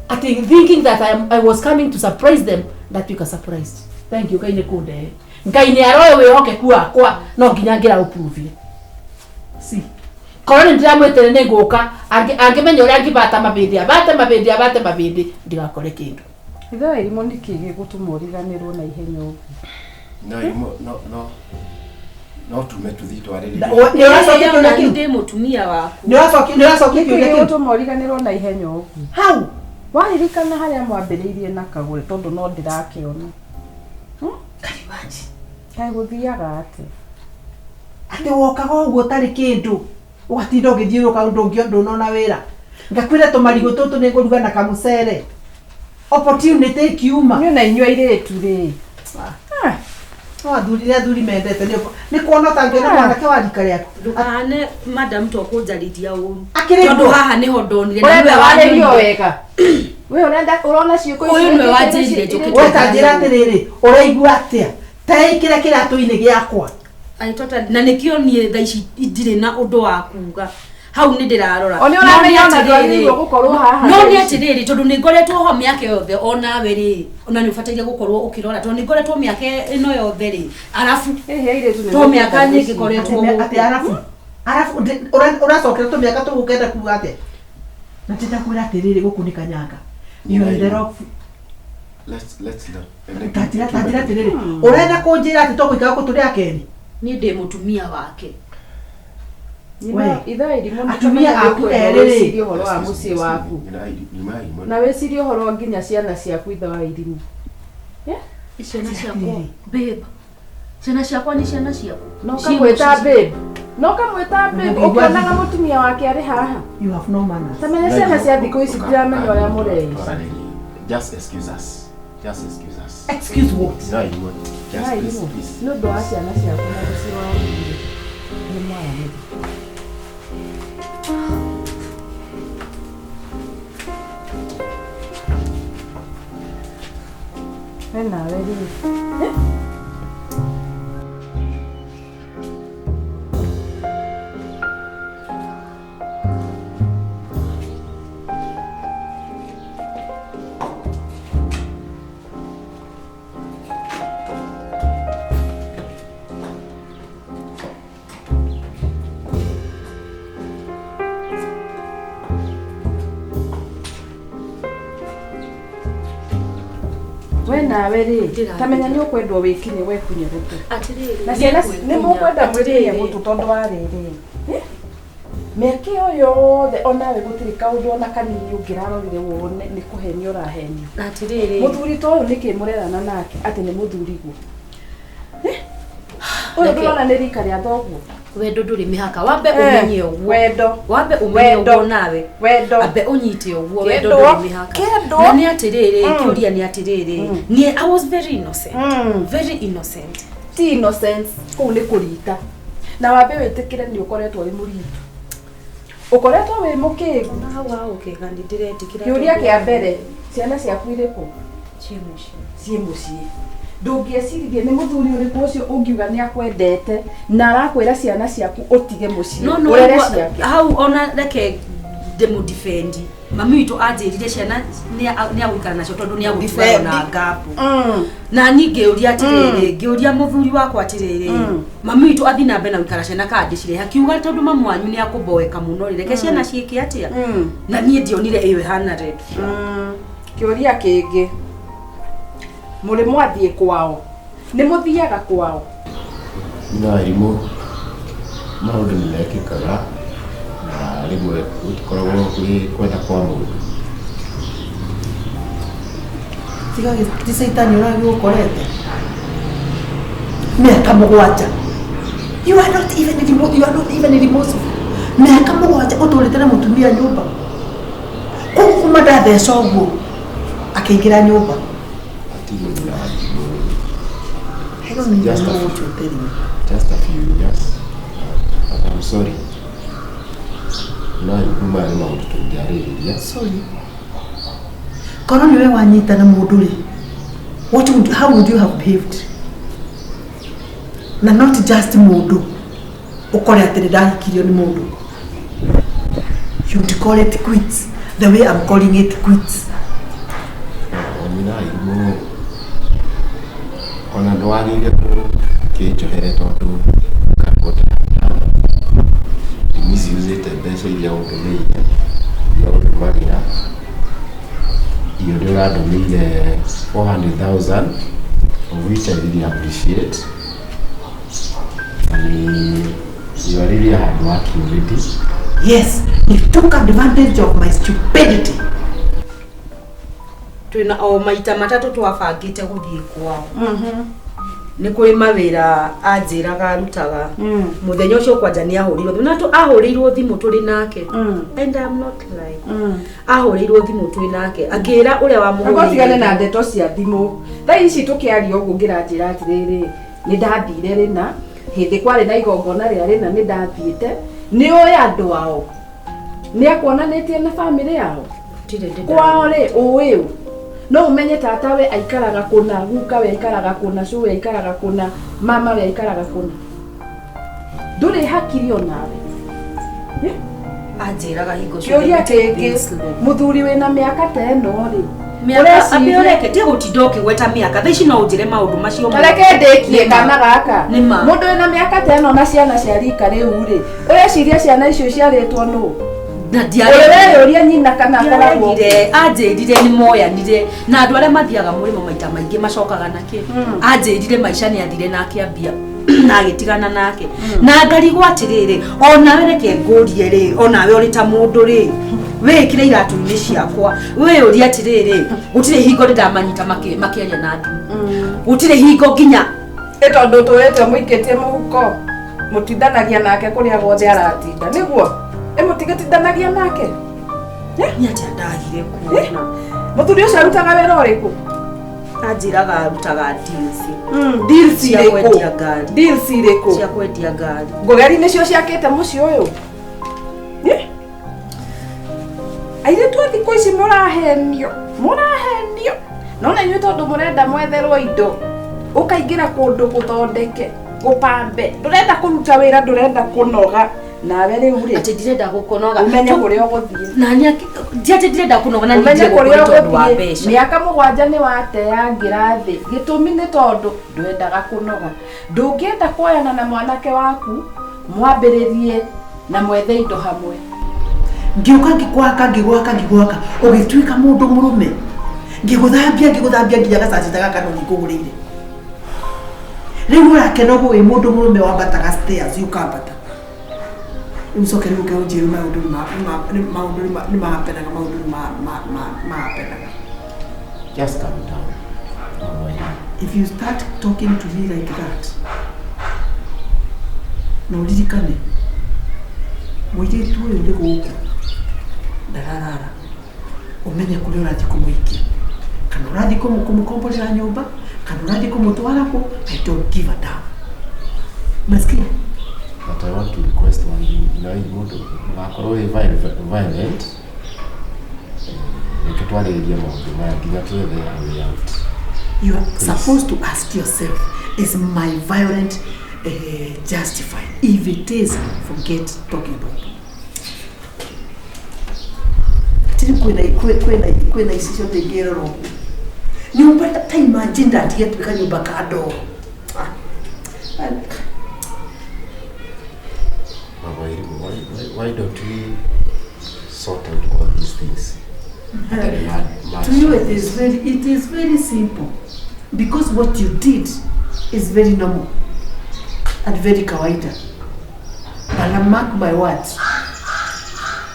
atĩ thinking that I was coming to surprise them that week a surprise. Thank you Ngai nĩ kũndehe. Ngai nĩ aroe wĩhokeku wakwa no nginya ngĩra ũprove. See korwo nĩ ndĩramwĩtere nĩ ngũka angĩmenya ũrĩa angĩbata mabĩndĩ ndigakore kĩndũ. Ithe wa Wairimu nĩkĩ gĩgũtũma ũriganĩrwo na ihenya ũguo? No tume tuthi twarĩrĩrie. Nĩ ũracokia kĩũria kĩu? Ndĩ mũtumia waku. Nĩ ũracokia kĩũria kĩu? Gĩgũtũma ũriganĩrwo na ihenya ũguo? Hau waririkana harĩa mwambĩrĩirie na Kagũre tondũ no ndĩrakĩona. Karibaji Kaĩ gũthiaga atĩ? Atĩ wokaga ũguo ũtarĩ kĩndũ ũgatinda ũgĩthiũrũka ndũnona wĩra. Ngakwĩra tũmarigũ tũtũ nĩ ngũruga na kamũcere. Opportunity ikiuma. Niĩ na inyuĩ airĩtu rĩ. No athuri mendete nĩ kuona ta ngĩona mwanake wa rika rĩaku. Ndũkane madam tũkũnjarĩria ũru. Akĩrĩ tondũ haha nĩho ndonire na nĩwe wanjĩrio wega. We ũrona ciũko ici. Ũyũ nĩwe wanjĩrire njũkĩte. We ta njĩra atĩrĩrĩ ũraigua atĩa? Ta ĩkĩra kĩratũ-inĩ gĩakwa. Na nĩkĩo niĩ thaa ici ndirĩ na ũndũ wa kuga. Hau nĩ ndĩrarora. Oni ũramenya ona ndĩrĩrwo gũkorwo haha. No nĩ atĩrĩrĩ tondũ nĩ ngoretwo ho mĩaka yothe onawe rĩ ona nĩ ũbataire gũkorwo ũkĩrora tondũ nĩ ngoretwo mĩaka ĩno yothe rĩ arabu to mĩaka nyingĩ ngoretwo atĩ arabu ũracokera tũmĩaka tũu ũkenda kuga atĩa? Na ndĩrakwĩra atĩrĩrĩ gũkũ nĩ Kanyanga. You are the rock. Let's Tatira atĩrĩrĩ ũrenda kũnjĩra atĩ tũgũikara gũkũ tũrĩ akeri? Niĩ ndĩ mũtumia wake. Ithe wa Wairimu atumia aku erĩrĩ ũhoro wa mũciĩ waku na wĩcirie ũhoro nginya ciana ciaku ithe wa Wairimu. Ciana ciakwa babe. Ciana ciakwa nĩ ciana ciaku. No kamwĩta babe. No kamwĩta babe ũkĩonaga mũtumia wake arĩ haha. You have no manners. Tamenya ciana cia thikũ ici ndiramenya ũrĩa mũrei. Just excuse us. Excuse what? No, just please. No ndo acia na ciaku na mũciĩ wa Wairimu. Nĩ mwaya nĩ. we nawe rĩ we nawe rĩ tamenya nĩ ũkwendwo wĩkinye we kunye gũtũ atiriri na ciana nĩ mũkwenda mwĩkinye gũtũ tondũ wa rĩrĩ mĩaka ĩyo yothe onawe gũtirĩ kaũndũ ona kanini ũngĩrarorire wowo nĩ kũhenio ũrahenio atiriri mũthuri ta ũyũ nĩkĩ mũrerana nake atĩ nĩ mũthuriguo ũyũ ndũrona nĩ rika rĩa thoguo wendo ndũrĩ mĩhaka wambe ũmenye ũguo wendo wambe ũmenye ũguo nawe wendo ambe ũnyite ũguo wendo ndũrĩ mĩhaka na nĩ atiriri kĩũria nĩ atiriri niĩ I was very innocent very innocent ti innocence kũu nĩ kũrita na wambe wĩtĩkĩre nĩ ũkoretwo wĩ mũritu ũkoretwo wĩ mũkĩgu na hawa ũkĩga nĩ ndĩretĩkĩra kĩũria kĩa mbere ciana ciaku irĩkũ ciĩ ciĩ mũciĩ ndũngĩeciririe nĩ mũthuri ũrĩkũ ũcio ũngiuga nĩ akwendete na arakwĩra ciana ciaku ũtige mũciĩ ũrere ciake hau ona reke ndĩmũdefendi mami witũ anjĩrire ciana nĩ agũikara nacio tondũ nĩ agũtigana na ngapu na niĩ ngĩũria atĩrĩrĩ ngĩũria mũthuri wakwa atĩrĩrĩ mami witũ athi na mbere na gũikara ciana kana ndĩcirehe akiuga tondũ mamu wanyu nĩ akũmboeka mũno reke ciana ciĩke atĩa na niĩ ndionire ĩyo ĩhana red kĩũria kĩngĩ mũrĩ mwathiĩ kwao nĩ mũthiaga kwao na irimũ maũndũ nĩ mekĩkaga na rĩmwe gũtikoragwo kũrĩ kwenda kwa mũndũ tiga gĩtĩ caitani ũragĩũkorete mĩaka mũgwanja you are not even remorseful mĩaka mũgwanja ũtũrĩte na mũtumia nyũmba kuma ndatheca ũguo akĩingĩra nyũmba just a few years but I'm sorry no kuma nĩ maũndũ tũngĩarĩrĩria sorry korwo nĩwe wanyita na mũndũ rĩ how would you have behaved na not just mũndũ ũkore atĩ nĩ ndahikirio nĩ mũndũ you'd call it quits the way I'm calling it quits na irimũ ona ndwagĩrĩire kũnjohere tondũ ngagũtara misuse mbeca iria ũndũmĩire iria ũndũmagĩra iyo nĩ ũrandũmĩire 400,000 of which I really appreciate and you are really a hard working lady. Yes, you took advantage of my stupidity. Twina o maita matatu twabangĩte gũthiĩ kwao nĩ kũrĩ mawĩra anjĩraga arutaga mũthenya ũcio kwanja nĩ ahũrĩirwo thimũ na ahũrĩirwo thimũ tũrĩ nake and I'm not lying ahũrĩirwo thimũ tũrĩ nake akĩra ũrĩa wa mũhũrĩirwo agotigane na ndeto cia thimũ thaa ici tũkĩaria ũguo ngĩranjĩra atĩrĩrĩ nĩ ndathire rĩna hĩndĩ kwarĩ na igongona rĩa rĩna nĩ ndathiĩte nĩ oĩ andũ ao nĩ akwonanĩtie na bamĩrĩ yao kwao rĩ ũĩ no umenye tata we aikaraga kuna guka we aikaraga kuna shu we aikaraga kuna mama we aikaraga kuna ndũrĩ hakiri onawe anjĩraga hingo kĩũria kĩngĩ mũthuri wĩna mĩaka ta ĩno rĩ mĩaka amĩoreke tie gũtinda ũkĩgweta mĩaka thaa ici no ũnjĩre maũndũ macio reke ndĩkie kana gaka mũndũ wĩna mĩaka ta ĩno na ciana cia rika rĩu rĩ ũreciria ciana icio ciarĩtwo nũ na ndiarĩ ũrĩa nyina kana akoragwo anjĩrire nĩ moyanire na andũ arĩa mathiaga mũrĩmo maita maingĩ macokaga nake anjĩrire maica nĩ athire nake ambia na agĩtigana nake na ngarigwo atĩrĩrĩ onawe reke ngũrie rĩ onawe ũrĩ ta mũndũ rĩ wĩkĩre iratũ-inĩ ciakwa wĩyũria atĩrĩrĩ gũtirĩ hingo ndĩndamanyita makĩaria na thimũ gũtirĩ hingo nginya tondũ tũrĩte mũikĩtie mũhuko mũtindanagia nake kũrĩa guothe aratinda nĩguo mũtigatindanagia nake nĩ atĩa ndagire kuona mũthuri ũcio arutaga wĩra ũrĩkũ anjĩraga arutaga deals irĩkũ cia kwendia ngari ngogeri nĩcio ciakĩte mũciĩ ũyũ airĩtu a thikũ ici mũrahenio Nona inyuĩ tondũ mũrenda mwetherwo indo ũkaingĩra kũndũ gũthondeke gũpambe ndũrenda kũruta wĩra ndũrenda kũnoga nawe rĩu rĩ ati ndirenda gũkũnoga umenye kũrĩa ũgũthiĩ na ati ndirenda kũnoga na umenye ndirenda kũrĩa tondũ wa ũgũthiĩ mbeca mĩaka 7 nĩ wateangĩra thĩ gĩtũmi nĩ tondũ ndwendaga kũnoga ndũngĩenda kuoyana na mwanake waku mwambĩrĩrie na mwethe indo hamwe ngĩũka ngĩgwaka ũgĩtuĩka mũndũ mũrũme ngĩgũthambia nginya gacacita gaka no ngĩkũgũrĩire rĩu ũrakena ũguo wĩ mũndũ mũrũme wambataga stairs ukambata rĩu coke rĩu ũkĩnjĩra maũndũ nĩ mahapenaga maũndũ mahapenaga. Just calm down. If you start talking to me like that, no ririkane mũirĩtu ũyũ nĩ gũkũ ndararara ũmenye kũrĩa ũrathiĩ kũmũikia kana ũrathiĩ kũmũkomborera nyũmba kana ũrathiĩ kũmũtwara kũ. I don't give a damn. Masikia? But I want to request one thing. You know, you want to violent. Nikitwarĩrĩria maũndũ maya nginya twethe a way out. You are supposed to ask yourself, is my violence justified? If it is, forget talking about it. Kwena isisho tegera ro. Nyumba ta imagine that yet because nyumba kado. Why don't we sort out all these things? To you it is very simple because what you did is very normal and very kawaida. But mark my words.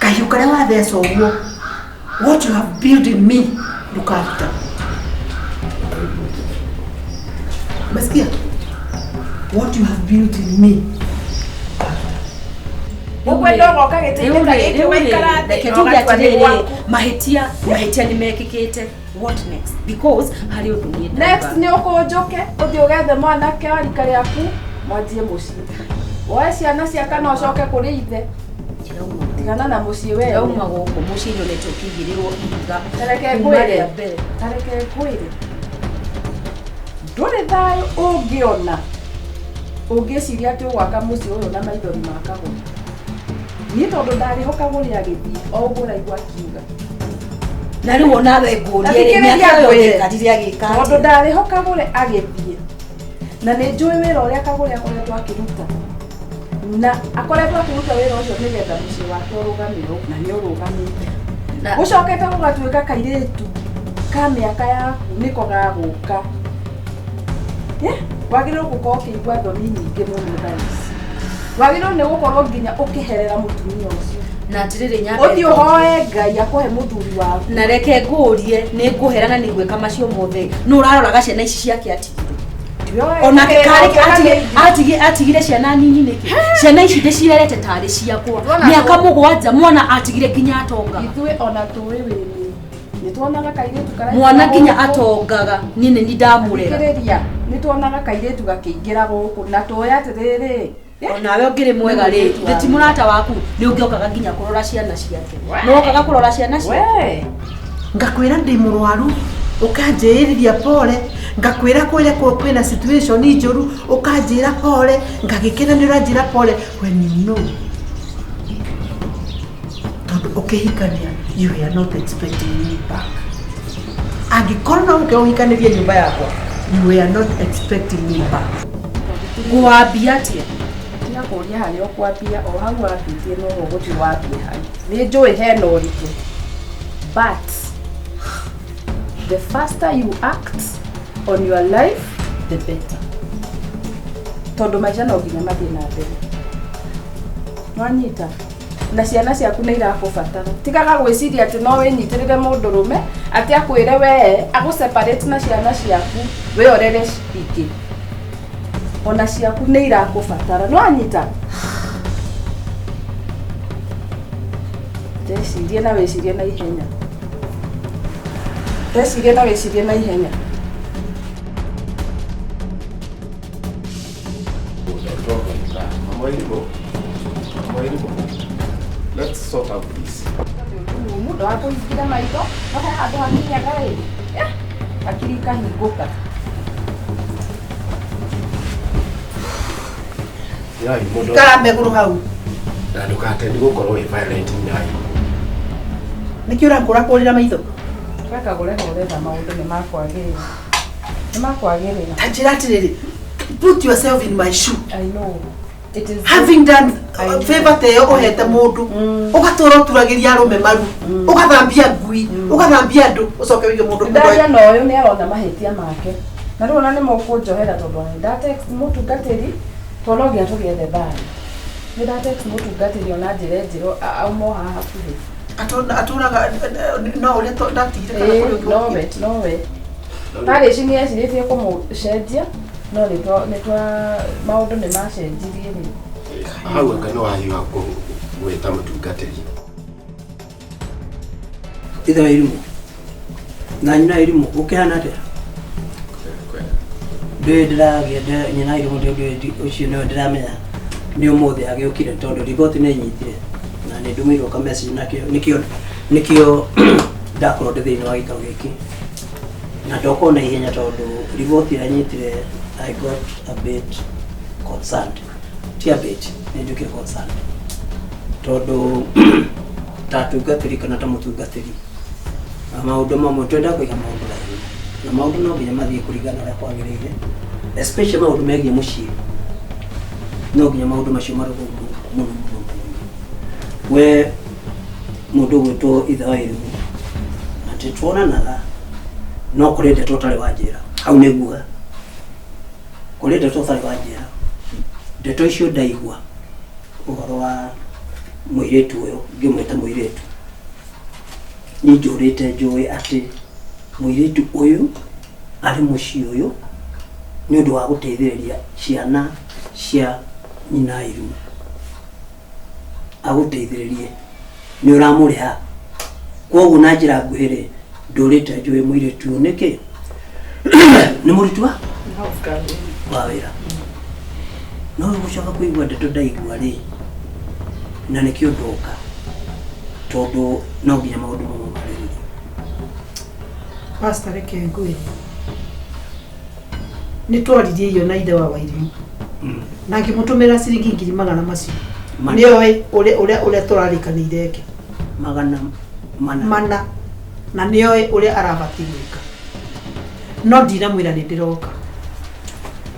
Kayukara there so what you have built in me, look after. Masikia? What you have built in me. Mahitia nimekikite. What next? Because hari undu ni next ni ukunjuke uthi ugethe mwanake wa rika riaku mwanjie mucii woe ciana ciaka no coke kuri ithe tigana na mucii we yauma guku mucii ndio netukigirĩrwo iga tareke kwire ndũrĩ thayũ ũngĩona ũngĩciria atĩ ũgwaka mucii ũyũ na maithori makagwo niĩ tondũ ndarĩhoka gũrĩ agĩthiĩ o ũguo ũraigua kiuga na rĩu onawe ngũrie mĩaka yothe ngatire agĩka tondũ ndarĩhoka gũrĩ agĩthiĩ na nĩ njũĩ wĩra ũrĩa Kagũrĩ akoretwo akĩruta na akoretwo akĩruta wĩra ũcio nĩgetha mũciĩ wake ũrũgamĩrwo na nĩ ũrũgamĩte gũcokete gũgatuĩka kairĩtu ka mĩaka yaku nĩko gagũka wagĩrĩirwo gũkorwo ũkĩigua thoni nyingĩ mũno thaa ici wagĩrĩirwo nĩ gũkorwo nginya ũkĩherera mũtumia ũcio na atirĩrĩ nyambe ũthiĩ ũhoe Ngai akũhe mũthuri waku na reke ngũrie nĩ ngũherana nĩ gwĩka macio mothe nĩ ũraroraga ciana ici ciake atigire ona atigire ciana nini nĩkĩ ciana ici ndĩcirerete tarĩ ciakwa mĩaka 7 mwana atigire nginya atonga ithuĩ ona tũĩ wĩrĩ nĩ tuonaga kairĩtu karĩa mwana nginya atongaga niĩ nĩ ndamũrera nĩ tuonaga kairĩtu gakĩingĩra gũkũ na tũĩ atĩrĩrĩ onawe ũngĩrĩ mwega rĩ thĩti mũrata waku nĩ ũngĩokaga nginya kũrora ciana ciake no ũkaga kũrora ciana ciake ngakwĩra ndĩ mũrwaru ũkanjĩrĩria pole ngakwĩra kwĩna situation njũru ũkanjĩra pole ngagĩkena nĩ ũranjĩra pole when you know tondũ ũkĩhikania you are not expecting me back angĩkorwo no ũkĩhikanĩria nyũmba yakwa you are not expecting me back ngwambia atĩa kũria harĩa ũkwambia o hau wambĩtie no ũgũthiĩ wambie hau nĩ njũĩ hena ũritũ but the faster you act on your life the better tondũ maica no nginya mathiĩ na mbere nwanyita na ciana ciaku nĩ irakũbatara tigaga gwĩciria atĩ no wĩnyitĩrĩre mũndũrũme atĩ akwĩre wee agũseparate na ciana ciaku wĩorere ingĩ ona ciaku nĩ irakũbatara nwanyita ndecirie na wĩcirie na ihenya ndecirie na wĩcirie na ihenya Let's sort out this. Mũndũ wa kũingĩra maitho no he handũ hakinyaga ĩ akiri kahingũka. Yai mũndũ. Kara megũrũ hau. Na ndũkate ndĩgũkorwo ĩ violent nyai. Nĩkĩ ũrakũra kũrĩra maitho? Twakagũre horetha maũndũ nĩ makwagĩrĩra. Nĩ makwagĩrĩra. Tanjĩra atĩrĩrĩ, put yourself in my shoe. I know. It is Having done favor ta ĩyo ũhete mũndũ, ũgatũra ũturagĩria arũme maru, ũgathambia ngui, ũgathambia andũ, ũcoke wĩige mũndũ ndaria na ũyũ nĩ arona mahĩtia make. Na rĩu ona nĩ mũkũnjohera tondũ nĩ ndatext mũtungatĩri tondũ nginya tũgethe thayũ. Nĩ ndatext mũtungatĩri ona njĩre njĩro auma haha hakuhĩ. Atũraga no ũrĩa ndatigire kana kũrĩ nowe. Tarĩ ici nĩ ecirĩtie kũmũcenjia no nĩ twa maũndũ nĩ macenjirie rĩ. Hau anga nĩ wahiũha gwĩta mũtungatĩri. Ithe wa Irimũ. Na nyina Irimũ ũkĩhana atĩa? Ndĩragĩa nyina Irimũ ndĩ ũcio nĩwe ndĩramenya nĩ ũmũthĩ agĩũkire tondũ riboti nĩ nyitire na nĩ ndũmĩirwo ka message nikio ndakorwo ndĩ thĩinĩ wa gĩikaro gĩkĩ na ndokorwo na ihenya tondũ riboti ĩrĩa nyitire I got a bit concerned. Ti a bit, nĩ njũkire concerned tondũ ta tungatĩri kana ta mũtungatĩri maũndũ mamwe twenda kũiga maũndũ raithi na maũndũ no nginya mathiĩ kũringana ũrĩa kwagĩrĩire, especially maũndũ megiĩ mũciĩ no nginya maũndũ macio marũgũ mũno. We mũndũ gwĩtwo Ithe wa Irimũ na tũtuonanaga no kũrĩ ndeto ũtarĩ wa njĩra hau nĩguo kũrĩ ndeto ũtarĩ wa njĩra. Ndeto icio ndaigua ũhoro wa mũirĩtu ũyũ ngĩmwĩta mũirĩtu nĩ njũrĩte njũĩ atĩ mũirĩtu ũyũ arĩ mũciĩ ũyũ nĩ ũndũ wa gũteithĩrĩria ciana cia nyina Irimũ agũteithĩrĩrie nĩ ũramũrĩha. Kwoguo na njĩra nguhĩ ndũrĩte njũĩ mũirĩtu ũyũ nĩkĩ nĩ mũruti wa wĩra no gũcoka kũigua ndeto ndaigua rĩ na nĩkĩo ndoka tondũ no nginya maũndũ mamwe marĩrĩrio. Pastor reke ngwĩre nĩ twaririe iyo na Ithe wa Irimũ na ngĩmũtũmĩra ciringi 100 macio nĩoĩ ũrĩa tũrarĩkanĩire eke 400 na nĩoĩ ũrĩa arabatiĩ gwĩka no ndinamwĩra nĩ ndĩroka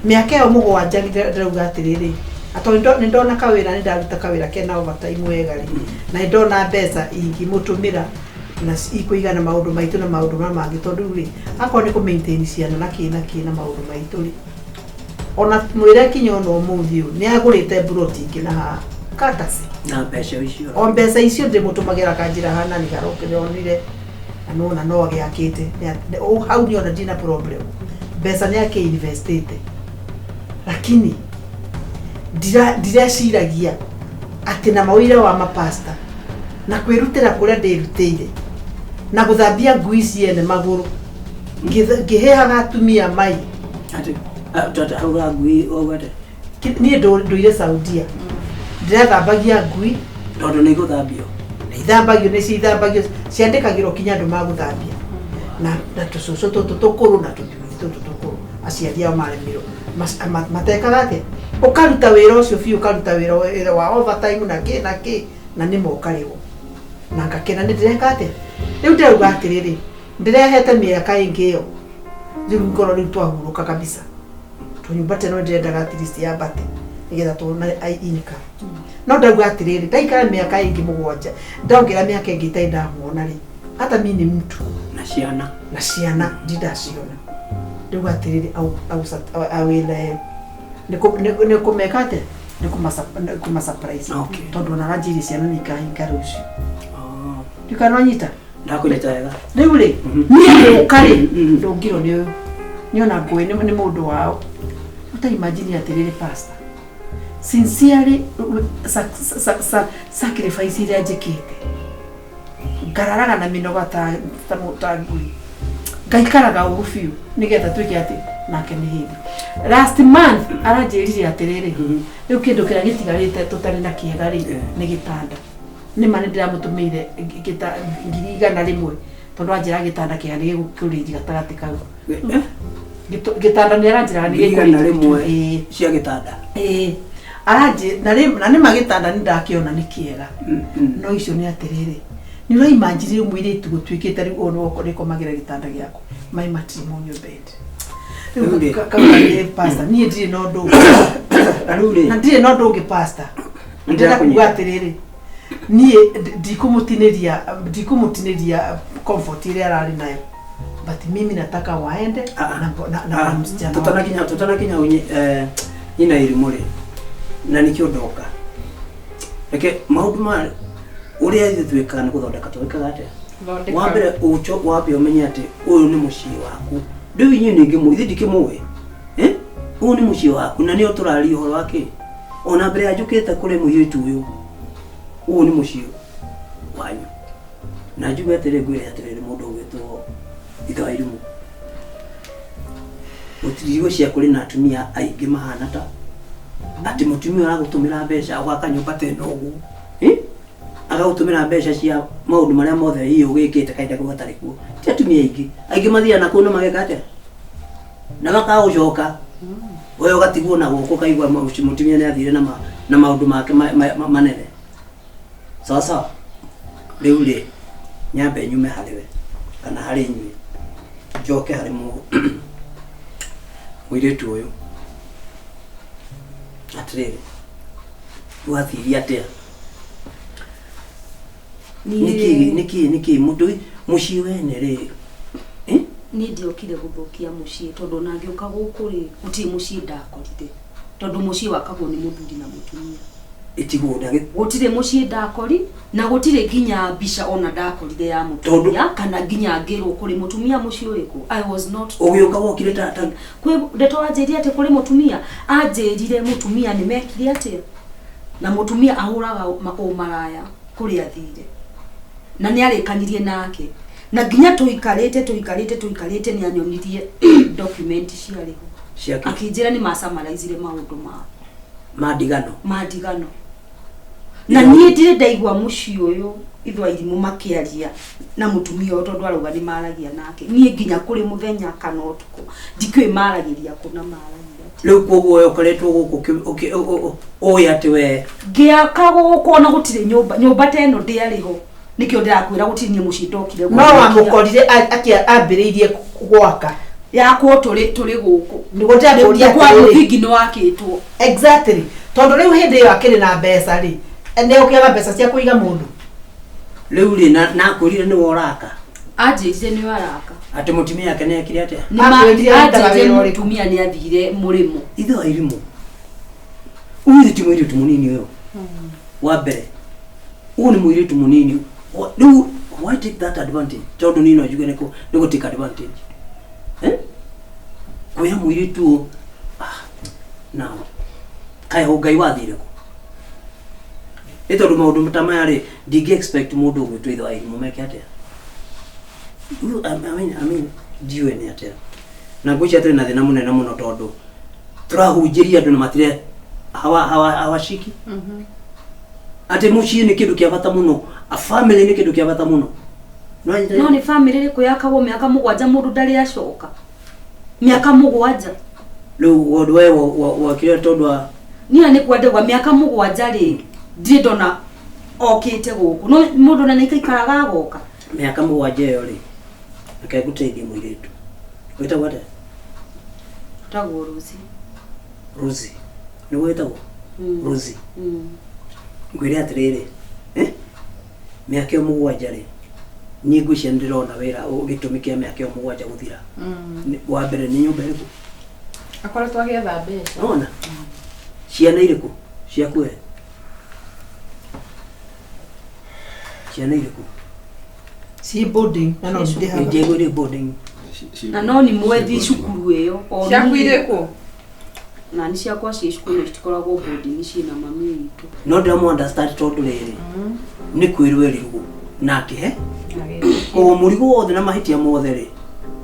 mĩaka ĩyo 7 ndĩrauga atĩrĩrĩ atondũ nĩ ndona kawĩra nĩ ndaruta kawĩra kena overtime wega rĩ na nĩ ndona mbeca ingĩmũtũmĩra na ikũigana maũndũ maitũ na maũndũ mangĩ tondũ rĩ akorwo nĩ kũ maintain ciana na kĩna maũndũ maitũ rĩ ona mwĩre kinya ona ũmũthĩ ũyũ nĩ agũrĩte buroti ingĩ na haha katasi na mbeca icio o mbeca icio ndĩmũtũmagĩra kanjĩra hana nĩ garokĩronire na no agĩakĩte hau nĩ ona ndina problem mbeca nĩ akĩinvestĩte lakini ndiraciragia atĩ na mawĩra wa mapasta na kwĩrutĩra kũrĩa ndĩrutĩire na gũthambia ngui ciene magũrũ ngĩheaga atumia mai atĩ hauga ngui ogate niĩ ndũire Saudia ndirathambagia ngui tondũ nĩ igũthambio nĩ ithambagio ciandĩkagĩrwo kinya andũ magũthambia na tũcũcũ tũtũ tũkũrũ na tũthuuri tũtũ tũkũrũ aciari ao maremirwo matekaga atĩa ũkaruta wĩra ũcio biũ ũkaruta wĩra wa overtime na kĩ na nĩ mokarĩrwo na ngakena nĩ ndĩreka atĩa rĩu ndĩrauga atĩrĩrĩ ndĩrehete mĩaka ĩngĩ ĩyo rĩu ngoro rĩu twahurũka kabisa tũnyumba teno ndĩrendaga at least yambate nĩgetha tuona income no ndauga atĩrĩrĩ ndaikara mĩaka ĩngĩ 7 ndongerera mĩaka ĩngĩ itarĩ ndamuona rĩ hata mimi ni mtu na ciana ndidaciona rĩu atĩrĩrĩ awĩle nĩ kũmeka atĩa nĩ kũmasurprise tondũ ona ranjiri ciana nĩ ikahinga rũciũ ndikanonyita ndakũnyita wega rĩu rĩ niĩ ũkarĩ ndũngirwo nĩ ona ngũĩ nĩ mũndũ wao utaimagine atĩrĩrĩ pastor sincerely sacrifice iria njĩkĩte ngararaga na mĩnoga ta ngui ngaikaraga ũru biũ nĩgetha twĩke atĩ nake nĩ hĩndĩ last month aranjĩrire atĩrĩrĩ rĩu kĩndũ kĩrĩa gĩtigarĩte tũtarĩ na kĩega rĩ nĩ gĩtanda nĩ ma nĩ ndĩramũtũmĩire 100,000 tondu anjira gitanda kia ni gikurinji gatagati kau gitanda ni aranjira ni gikurinji cia gitanda aranje na ni magitanda ni ndakiona ni kiega no icio ni atiriri ni rai manjiri mwiritu gutwikite ri ono okoreko magira gitanda giako my matrimonial bed kama pastor ni ndire no ndo na ndire no ndo pastor ndira kuga atiriri ni ndikumutiniria comfort ile arari nayo but mimi nataka waende na msichana tutanakinya unye ina irimure na nikio ndoka reke maundu ma uria ithuika ni guthondeka twikaga atia wambere ucho wapi umenye ati uyu ni mucii waku ndu inyu ningi mu ndikimwe uyu ni mucii waku na nio turari uhoro wake ona mbere ajukite kuri muyitu uyu uyu ni mucii wanyu na njuga atiriri ngwire atiriri mundu gwitwo itho irimu utirigo cia kuri na atumia aingi mahana ta ati mutumia aragutumira mbeca gwaka nyumba teno ugu agagutumira mbeca cia maundu maria mothe iyo gwikite kaida gutari kuo ti atumia aingi mathia na kuno mageka atia na makagucoka wewe ugatigwo na guku kaigwa mutumia ni athire na maundu make manene sasa riu ri nyambe nyume hariwe kana hari nyue njoke hari muiritu uyu atiriri wathiria atia niki mundu mucii wene ri ni ndiokire guthukia mucii tondu nangioka guku ri guti mucii ndakorire tondu mucii wakagwo ni muthuri na mutumia itigunda gutire mucii ndakori na gutire nginya mbica ona ndakorire ya mutumia kana nginya ngirwo kuri mutumia mucii uriku I was not ugioka wokire tata kwe ndeto anjiri ati kuri mutumia anjirire mutumia ni mekire ati na mutumia ahuraga umaraya kuri athire na ni arikanirie nake na nginya tuikarite ni anyonirie document ciariho akinjira ni masamaraizire maundu madigano na nie ndire ndaigwa mucii uyu ithwa irimu makiaria na mutumia uyu tondu arauga ni maragia nake nie nginya kuri muthenya kana utuku ndikwe maragiria kuna maragia riu koguo ukoretwo guku oya ati we ngiakago kuona gutire nyumba teno ndiariho nikio ndirakwira gutinie mucii ndokire no amukorire ambiriirie gwaka yakwo turi guku nigo ndakuria kwa muthingi no wakitwo exactly tondu riu hindi iyo akiri na mbeca ri ene ukiaga mbeca cia kuiga mundu riu ri na kurire ni woraka ajije ni waraka ati mutumia yake ne kiri atia ajije mutumia ni athire murimo itho irimu uyu ti mwiritu munini uyo wa mbere uyu ni mwiritu munini riu why take that advantage tondu nino ajuge niko take advantage kuya mwiritu now kaya ugai wathire ku ito maundu mtamaya ri ndingi expect mundu gwitwa itho irimu meke atia I mean diwe ni atia na ngucia tena thina munene muno tondu turahunjiria andu na matire hawashiki ati mucii ni kindu kia bata muno a family ni kindu kia bata muno no ni family ri kuyakagwo miaka 7 mundu ndari acoka miaka 7 riu wondu we wakire tondu niya ni kwendegwa miaka 7 ri ndire ndona okite guku no mundu na nikaikaraga goka miaka 7 iyo ri akaiguteithia mwiritu wita wate tagwo Rosie ni wetagwo Rosie ngwire atiriri miaka 7 ri ni ngucia ndirona wira ugitumikia miaka 7 guthira wa mbere ni nyumba iriku akoretwo agietha mbeca ona ciana iriku ciakue ciana iriku si boarding na no ndiye boarding na no ni mwethi cukuru iyo ciakuire ku na ni ciakwa ci cukuru citikoragwo boarding cina mami witu no ndamu understand tondu riri ni kwirwe rirugo nake o murigo wothe na mahitia mothe ri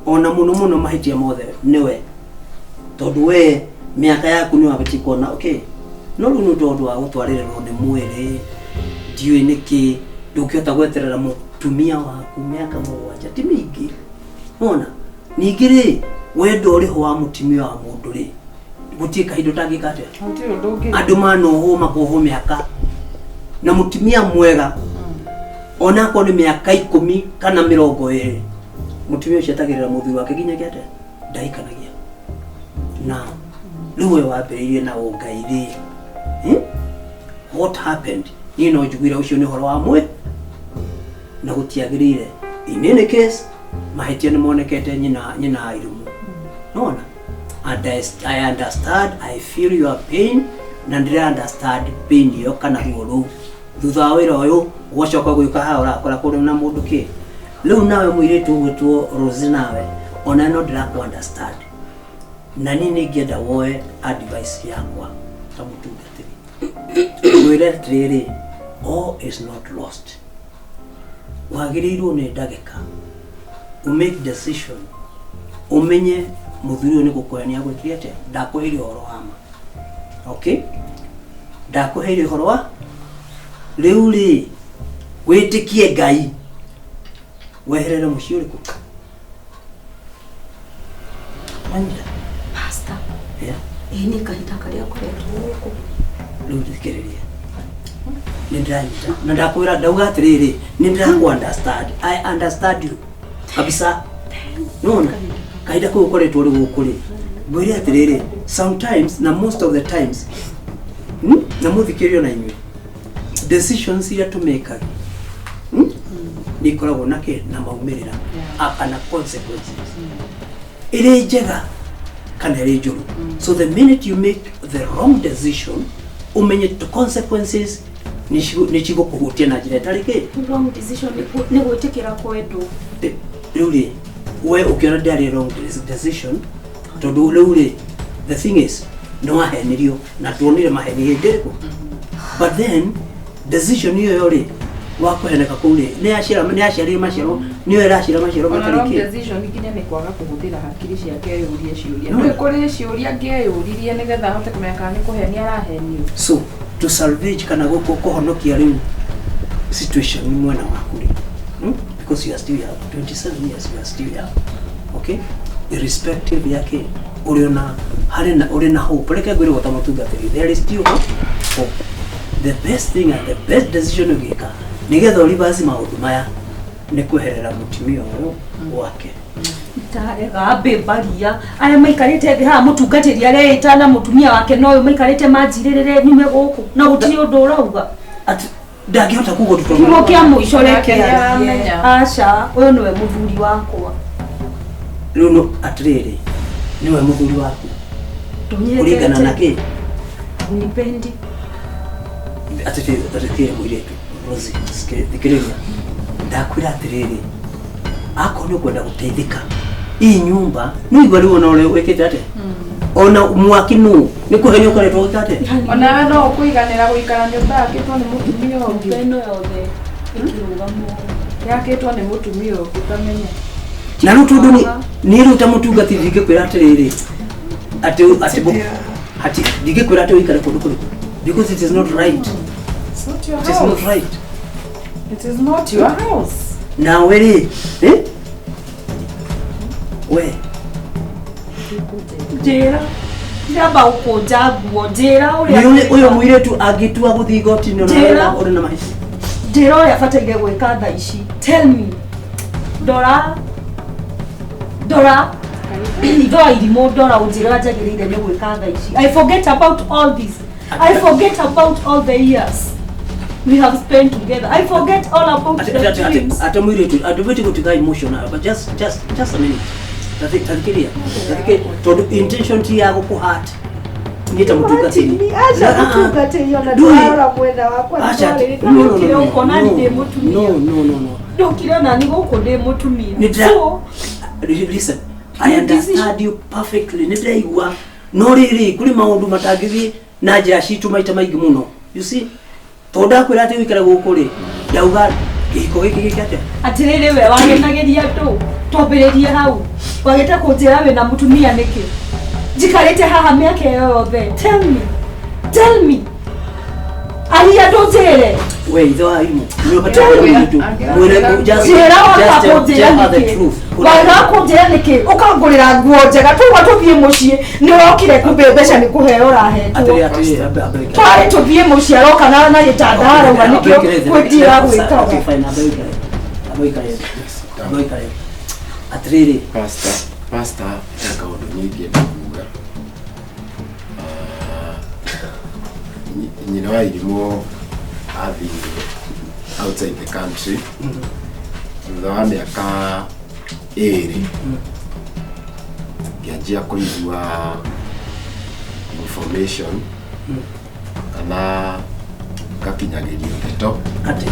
ona muno mahitia mothe niwe tondu we miaka yaku ni wabati kuona okay no runo tondu wa gutwarire ro ni mwere ndiwe niki ndũngĩhota gweterera mũtumia waku mĩaka 7 ti mĩingĩ ona ningĩ rĩ wendo ũrĩ ho wa mũtumia wa mũndũ rĩ gũtirĩ kahinda ũtangĩka atĩa andũ manohwo makohwo mĩaka na mũtumia mwega ona akorwo nĩ mĩaka 10 kana 20 mũtumia ũcio atagĩrĩra mũthuri wake nginya atĩa ndaikanagia na rĩu we wambĩrĩirie na ũngai rĩ what happened niĩ no njugire ũcio nĩ ũhoro wa mwĩ na gũtiagĩrĩire in any case mahĩtia nĩ monekete nyina irumu nona and I understand I feel your pain na ndĩra understand pain ĩyo kana ruo rũu thutha wa wĩra ũyũ ũgacoka gwĩka haha ũrakora kũrĩ na mũndũ kĩ rĩu nawe mũirĩtu ũgwĩtwo Rose nawe ona no ndĩrakũ understand na niĩ nĩngĩenda woe advice yakwa ta mũtungatĩri wĩre atĩrĩrĩ all is not lost wagĩrĩirwo nĩ ndagĩka make decision umenye mũthuri ũyũ nĩ gũkũhenia gwĩkire atĩa ndakũheire ũhoro wa ma okay ndakũheire ũhoro wa rĩu rĩ wĩtĩkie Ngai weherere mũciĩ ũrĩkũ pastor yeah ini kahinda karia koretwo gũkũ rĩu thikĩrĩria nĩ ndĩranyita na ndakwĩra ndauga atĩrĩrĩ nĩ ndĩrakũ understand I understand you kabisa nona kahinda kũu ũkoretwo ũrĩ gũkũ rĩ ngwĩre atĩrĩrĩ sometimes na most of the times na mũthikĩrĩrio na inyuĩ decisions iria tũmekaga nĩ ikoragwo na maumĩrĩra kana consequences ĩrĩ njega kana ĩrĩ njũru so the minute you make the wrong decision umenye the consequences nĩ cigũkũhutia na njĩra ĩtarĩ kĩ wrong decision nĩ gwĩtĩkĩra kwendwo rĩu rĩ we ũkĩona ndĩarĩ wrong decision tondũ rĩu rĩ the thing is nĩ wahenirio na tuonire maheni hĩndĩ ĩrĩkũ but then decision ĩyo rĩ wakũheneka kũu rĩ nĩ yaciarire maciaro nĩyo ĩraciara maciaro matarĩ kĩ decision nginya nĩ kwaga kũhũthĩra hakiri ciake yũrie ciũria nĩ kũrĩ ciũria angĩyũririe nĩgetha ahote kũmenya kana nĩ kũhenia arahenio so to salvage kana kũhonokia rĩu situation mwena waku rĩ because you are still young 27 years you are still young okay irrespective yake uri na hope reke ngwĩre gota mũtungatĩri there is still hope the best thing and the best decision ũgĩka nĩgetha ũribasi maũndũ maya nĩ kweherera mũtumia ũyũ wake tarega mbĩmbagia arĩa maikarĩte thĩ haha mũtungatĩri areĩta na mũtumia wake no ũyũ maikarĩte manjirĩrĩre nyume gũkũ na gũtirĩ ũndũ ũrauga ndangĩhota kuga kiugo kĩa mũico reke aca ũyũ nĩwe mũthuri wakwa rĩu no atĩrĩrĩ nĩwe mũthuri waku kũringana na kĩ unipendi atĩrĩrĩ mũirĩtu Rosie thikĩrĩria ndakwĩra atĩrĩrĩ akorwo nĩ ũkwenda gũteithĩka hii nyumba nĩ igua rĩu ona ũrĩa wĩkĩte atĩa ona mwaki nũ nĩ kũhenio ũkoretwo gĩka atĩa onawe no ũkũiganĩra gũikara nyũmba yakĩtwo nĩ mũtumia ũngĩ ĩno yothe ĩkĩrũgamwo yakĩtwo nĩ mũtumia ũngĩ kamenya na rĩu tondũ nĩ rĩu ta mũtungatĩri ndingĩkwĩra atĩrĩrĩ atĩ ndingĩkwĩra atĩ ũikare kũndũ kũrĩkũ because it is not right it is not right it is not your house nawe rĩ we njĩra ndamba gũkũnja nguo njĩra ũyũ mũirĩtu angĩtua gũthiĩ igoti-inĩ ũrĩ na mahĩtia njĩra ũrĩa abataire gwĩka thaa ici tell me ndora ithoa irimũ ndora ũnjĩra njagĩrĩire nĩ gwĩka thaa ici I forget about all this I forget about all the years we have spent together I forget all about the dreams ata mũirĩtu andũbĩte gũtiga emotional but just a minute tathikĩria tondũ intention ti ya gũkũhata niĩ ta mũtungatĩri aca mũtungatĩri ona ndũrarora mwenda wakwa ndũkire ũkona nĩ mũtumia ndũkire ona nĩ gũkũ ndĩ mũtumia so listen I understand you perfectly nĩ ndĩraigua no rĩrĩ kũrĩ maũndũ matangĩthiĩ na njĩra citũ maita maingĩ mũno you see tondũ ndakwĩra atĩ wĩikare gũkũ rĩ ndauga gĩhiko gĩkĩ gĩkĩ atĩrĩrĩ we wagenagĩria andũ twambĩrĩrie hau wagĩte kũnjĩra wĩna mũtumia nĩkĩ njikarĩte haha mĩaka ĩyo yothe tell me Aria ndũnjĩre. We ithe wa imu. Nĩ ũbatiĩ kũmũndũ. Mwĩre just tell the truth. Waga kũnjĩra nĩkĩ? Ũkangũrĩra nguo njega tũgwa tũthiĩ mũciĩ. Nĩ ũrokire kumbe mbeca nĩ kũheo ũrahetwo. Twari tũthiĩ mũciĩ aroka na gĩtanda arauga nĩkĩo kwĩtira gwĩka. Okay, fine. Aboikare. Atirĩrĩ. Pastor, eka ũndũ nyingĩ kuuga. Nyina wa Irimũ athi outside the country. Thutha wa mĩaka 2 ngĩanjia kũigua information kana gakinyagĩrio ndeto Ati.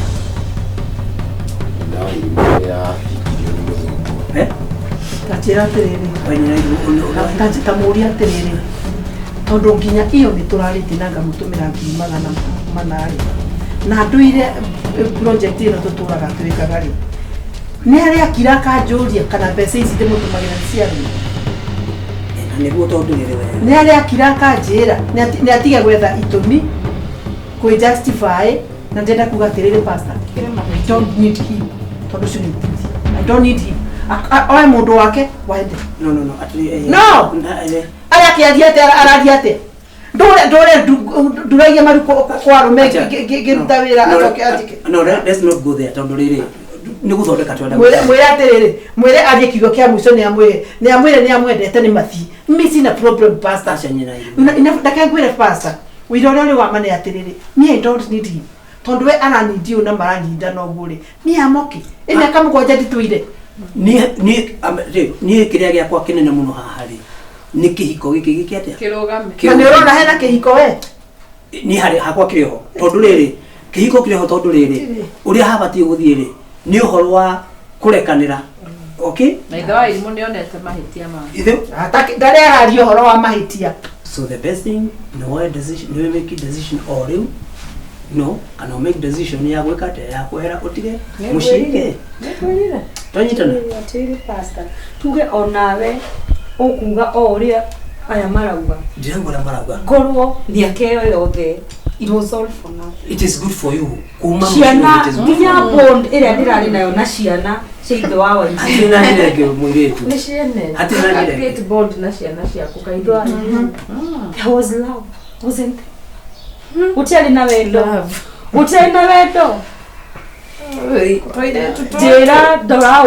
nyina wa Irimũ yahikirio nĩ mũthũngũ. Tachira atĩrĩrĩ. Nyina wa Irimũ Tamũria atĩrĩrĩ. Tondũ nginya iyo nĩ tũrarĩtinanga mũtũmĩra 800 na ndũire project ĩno tũtũraga twĩkaga rĩ. Nĩ arĩa akira kanjũria kana mbeca ici ndĩmũtũmagĩra ciarĩ. Nĩguo tondũ rĩrĩ we. Nĩ arĩa akira kanjĩra nĩ atige gwetha itũmi kwĩ justify na ndenda kuga atĩrĩrĩ pastor. I don't need him. Tondũ ũcio nĩ I don't need him. Oe mũndũ wake waende. No. No. Aya kiathiate arathiate. Nduragia maru kwa rume ngĩruta wĩra acoke atike. No, let's not go there. Tondũ rĩrĩ nĩ gũthondeka twenda. Mwĩre atĩrĩrĩ, mwĩre athiĩ kiugo kĩa mũico nĩ amwendete nĩ mathi. Mimi sina problem pastor. Ndakanguĩre pastor. Wĩra ũrĩa ũrĩ wa mane atĩrĩrĩ. Me I don't need him. Tondũ we ananindi una maranyinda no gũrĩ. Ni amoke. Ĩna kamũgwanja nditũire. Niĩ kĩrĩa gĩakwa kĩnene mũno haha rĩ. Nĩ kĩhiko gĩkĩ atĩa? Kĩrũgame. Na nĩ ũrona hena kĩhiko we? Niĩ harĩ hakwa kĩrĩ ho. Tondũ rĩrĩ kĩhiko kĩrĩ ho tondũ rĩrĩ ũrĩa habatiĩ gũthiĩ rĩ nĩ ũhoro wa kũrekanĩra. Okay? Na ithe wa Irimũ nĩ onete mahĩtia ma. Ithe ndarĩ araria ũhoro wa mahĩtia. So the best thing no decision no make decision o rĩu no kana make decision ya gwĩka atĩa ya kwehera ũtige mũciĩ. Nĩkwĩrire. Tonyitana. Atĩrĩ pastor. Tuge onawe ũkuga o ũrĩa aya marauga. Ndirango na marauga. Korwo mĩaka ĩyo yothe it was all for now. It is good for you. Kuma Ciana nginya bond ĩrĩa ndĩrarĩ nayo na ciana cia ithe wa Wairimu. Atina nĩreke mũirĩtu. Nĩ ciene. Atina nĩreke. Create bond na ciana ciaku kaitwa. There was love, wasn't there? Gũtiarĩ na wendo. Gũtiarĩ na wendo. Njĩra ndora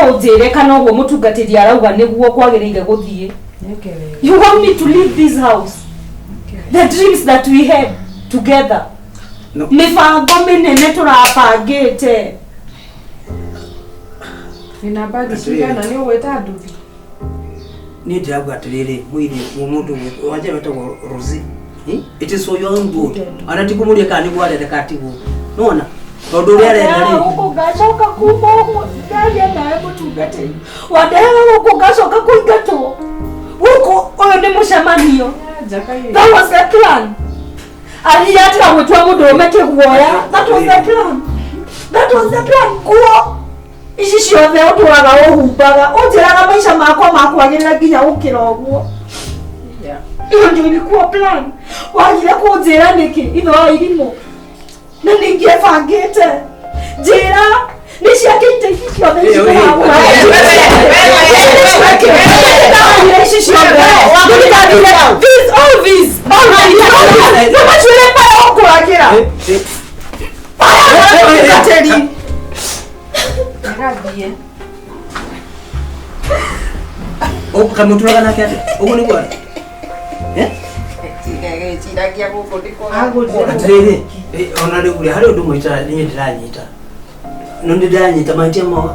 ũnjĩre kana ũguo mũtungatĩri arauga nĩguo kwagĩrĩire gũthiĩ. You want me to leave this house? The dreams that we had together. No. Mĩbango mĩnene tũrabangĩte. Nina bagi cigana nĩ ũgwĩta nduthi. Niĩ ndĩrauga atĩrĩrĩ mũndũ wanja wetagwo Rosie. It is for your own good. Ana ti kũmũria kana nĩguo arendeka atigwo. Nona? Tondũ ũrĩa arenda rĩ. Gũkũ ngacoka kuma ũguo ndaria nawe mũtungatĩri. Wandeaga gũkũ ngacoka kũingatwo. Gũkũ ũyũ nĩ mũcemanio. That was the plan. Aria atiga gwĩtua mũndũ ũrũme kĩguoya. That was the plan. That was the plan. Kuo ici ciothe ũtũraga ũhumbaga. Ũnjĩraga maica makwa makwagĩrĩra nginya gũkĩra ũguo. Hiyo ndio ilikuwa plan. Wagire kũnjĩra nĩkĩ ithe wa Irimũ. Na ningĩbangĩte. Njĩra nĩ ciakĩte ici ciothe ici tũragũra. Kamũtũraga nake atĩ ũguo nĩguo arĩ. Atĩrĩrĩ ona rĩu harĩ ũndũ mwĩta niĩ ndĩranyita. No ndĩranyita mahĩtia ma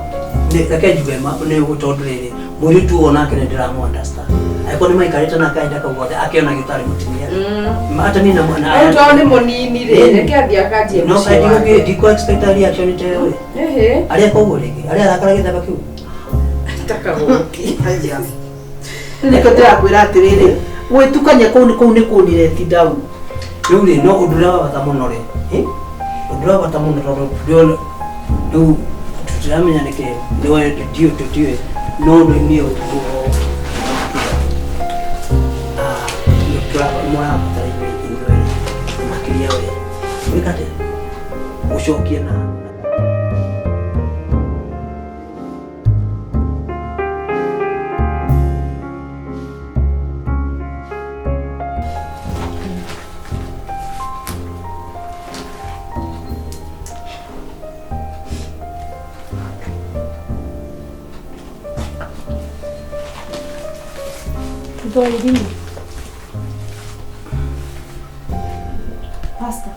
reke njuge nĩ tondũ rĩrĩ mũirĩtu ũyũ nake nĩ ndĩramũ-understand. Angĩkorwo nĩ maikarĩte nake kahinda kau gothe akĩona gĩtarĩ mũtumia. Hata niĩ na mwana Tondũ nĩ mũnini rĩ, reke athiĩ akanjie no ndiko expect reaction ta ĩyo. Arĩa koguo rĩngĩ arĩa arakara gĩthemba kĩu. Takagũki. Nĩkĩo ndĩrakwĩra atĩrĩrĩ, gwĩtukania kũu nĩ kũnireti down. Rĩu rĩ no ũndũ ũrĩa wa bata mũno rĩ. Ũndũ ũrĩa wa bata mũno tondũ rĩu tũtiramenya nĩkĩ tũtiũĩ no ũndũ-inĩ ũyũ mwana we wikate ucokie na Doidinho. Pasta.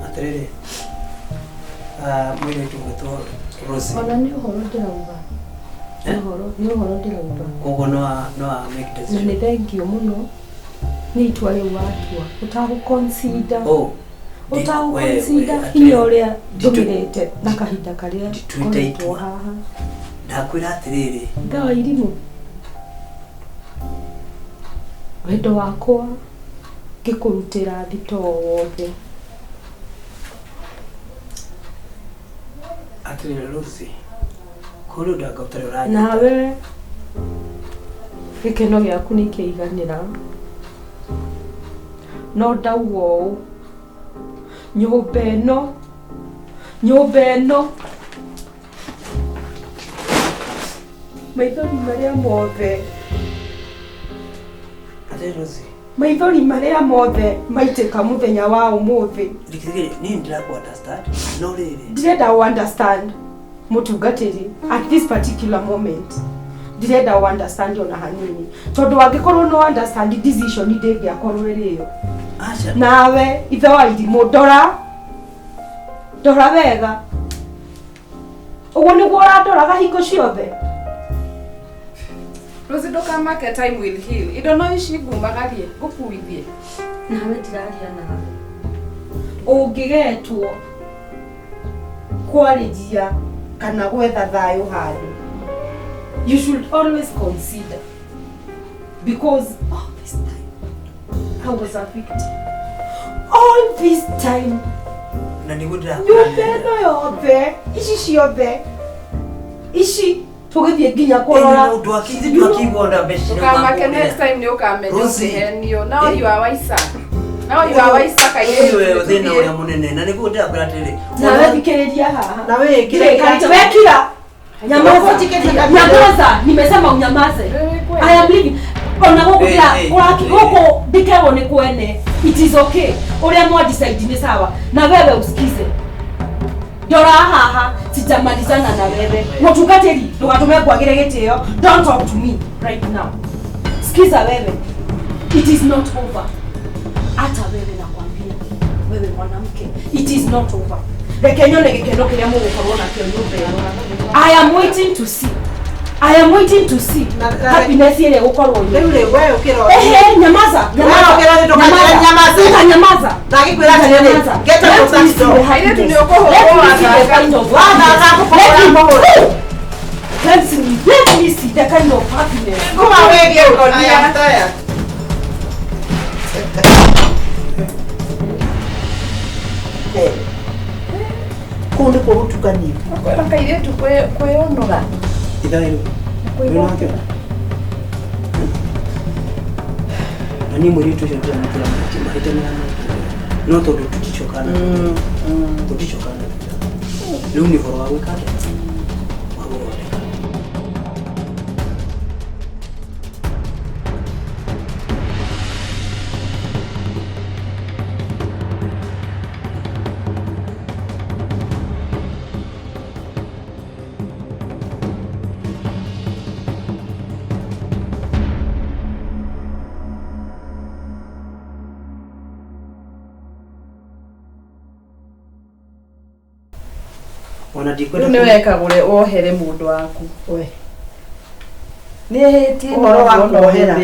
atiriri mwire tugwetwo Rosie Ona ni uhoro ndirauga. Ni uhoro ndirauga. koguo no make Na decision. ni thank you muno. Ni itua riu watua. Utagu consider. Oh, Utagu consider hinya uria ndumirite na kahinda karia Ndituite koretwo itua. haha. ndakwira atiriri Ngawa irimu. Wendo wakwa ngikurutira thito wothe. atiriri Rosie kuru ndagotare uranya Nawe gikeno giaku ni kiiganira no ndauga ũũ nyũmba ĩno maithori marĩa mothe atiriri Rosie maithori marĩa mothe maitĩka mũthenya wa ũmũthĩ ndikigire ni ndiraku understand no riri ndirenda understand mutungatiri at this particular moment ndirenda understand ona hanini tondu angĩkorwo no understand decision ndĩngĩakorwo ĩrĩyo acha nawe ithe wa irimũ ndora wega ũguo nĩguo ũrandoraga hingo ciothe Rosie ndukamake time will heal. Indo no ici ngumagarie ngukuithie. nawe ndiraria nawe ũngĩgetwo kwarĩria kana gwetha thayũ handũ you should always consider because all this time I was a victim all this time na niguo nyũmba ndirakwira ĩno yothe ici ciothe ici tũgĩthiĩ nginya kũrora ndu akigwonda mbeca Ndukamake next time ni ukamenya Rosie. ukihenio. Now you are Waisaka. Now you are Waisaka. wewe thina uria munene na niguo ndirakwira atiriri nawe thikĩrĩria haha Na wewe kile wekira nyamaza nimesema unyamaze I am leaving ona gukira gũkũ ndikero nĩ kwene it is okay uria mwa decide ni sawa na wewe usikize ndora haha sijamalizana na wewe mutungatĩri ndugatume kwagire gĩtĩo don't talk to me right now sikiza wewe it is not over hata wewe nakwambia wewe mwanamke it is not over reke nyone gĩkeno kĩrĩa mũgũkorwo nakĩo nyũmba ĩno I am waiting to see happiness ile gũkorwo Rĩu wewe ukiro. nyamaza Ndagikwira atĩrĩrĩ, get out of that door. Haire tu ni ukohorwo let me see the kind of happiness Kuma wege ukonia. I am tired. Kundu kurutukania. Kaire tu kweyonoga. ithairu wĩnake na niĩ mũirĩtu ũcio ndĩramũkĩra mahĩtia no tondũ tũticokana rĩu nĩ ũhoro wa gwĩka atĩa wa gũthondeka ona ndikwenda Ni wekagure wohere mundu waku. We. Ni ehetie Uhoro wa kuohera.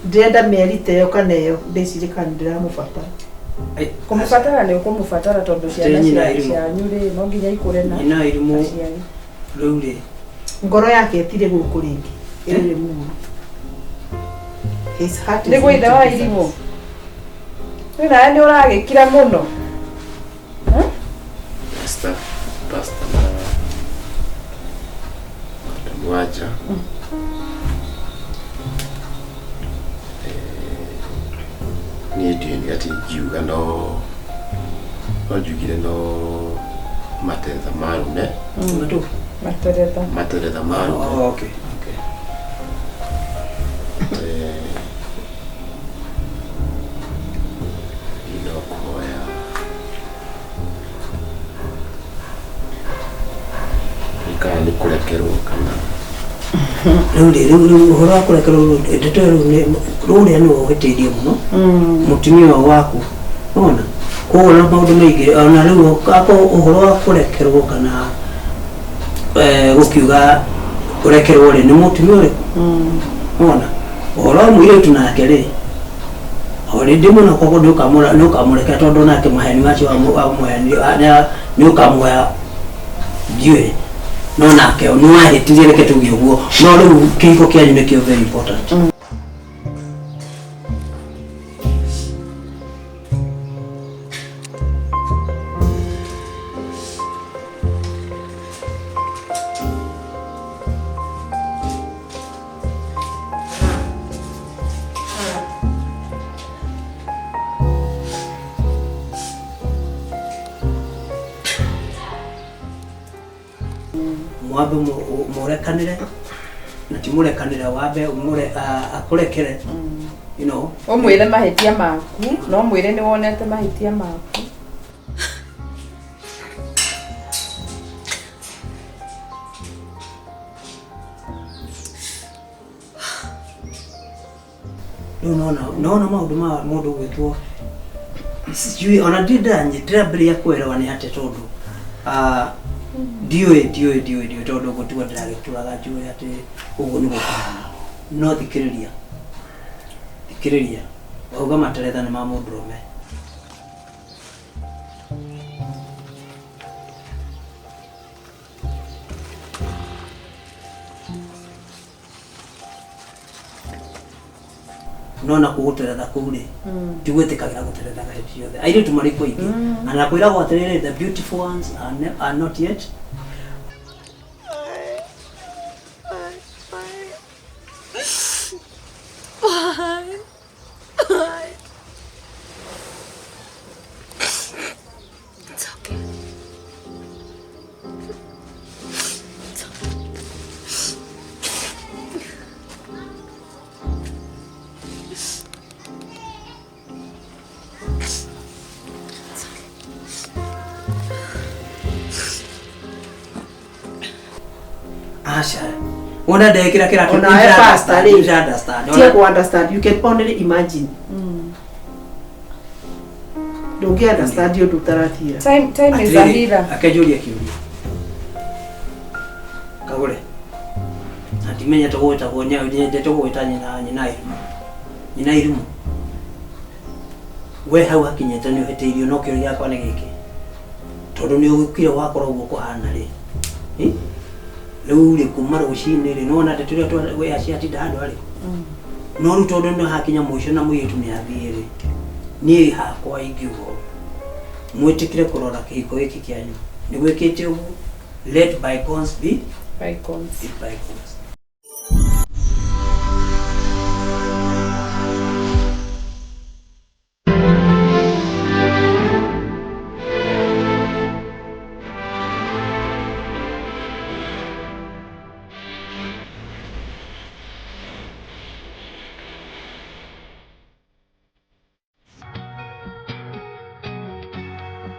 Ndĩrenda mĩeri ta ĩyo kana ĩyo ndĩcirikana ndĩramũbatara. Kumufatara ni ukumufatara tondu ciana Nyina irimũ. cianyu ri no nginya ikure na nyina irimũ aciari. rĩu rĩ Ngoro yake ĩtirĩ gũkũ rĩngĩ. Ĩrĩ muno. His heart is Ni gwithe wa empty. irimu. Ni nawe ni uragikira muno. Pasta mwaja ni ndiye ati kiuga no njugire no matetha marume Matu. matetha marume Oh, okay. inokoya ikaya ni kurekerwo kana Rĩu ũhoro wa kũrekerwo ndeto rũrĩa nĩ ũhĩtĩirie mũno mũtumia waku ona koguo na maũndũ maingĩ ona rĩu ũhoro wa kũrekerwo kana gũkiuga ũrekerwo rĩ nĩ mũtumia ũrĩkũ ona ũhoro wa mũirĩtu nake rĩ already mũno koguo nĩũkamũreka tondũ nake maheni macio nĩ ũkamuoya ndiũĩ no nake nĩ wahĩtirie reke tuge ũguo no rĩu kĩhiko kĩanyu nĩkĩo very important. Mwabe murekanire na ti murekanire wabe akurekere you know umwire mahitia maku no mwire ni wonete mahitia maku naona maundu ma mundu gwitwo sijui ona ndira mbere ya kwelewa ni ate tondu ndiũĩ tondũ gũtua ndĩragĩtũraga njũĩ atĩ ũguo nĩ gũkana no thikĩrĩria wauga materetha nĩ ma mũndũrũme nona kũgũteretha kũu rĩ ndigwĩtĩkagĩra gũterethaga hĩndĩ ciothe airĩtu marĩ kũingĩ na nakwĩragwo atĩrĩrĩ the beautiful ones are not yet Asha, wona ndekira kira tu Pastor, you understand. Take understand. You can only imagine. Don't get understand you tutaratia. Time is a healer. Akajulia kiulia. Kagore. Atimenya togota gonya nyende togota nyina irimu. We hau akinyete ni uhiteirio no kiro yakwa ni giki. Tondu ni ugukire wakora uguo kuhana ri. Rĩu rĩ kuma rũcinĩ rĩ nona tũrĩa twa aciatinda handũ harĩ no rĩu tondũ nĩ hakinya mũico na mũirĩtu nĩ athiĩ rĩ niĩ hakwa ingiuga mwĩtĩkire kũrora kĩhiko gĩkĩ kĩanyu nĩ gwĩkĩte ũguo let bygones be bygones.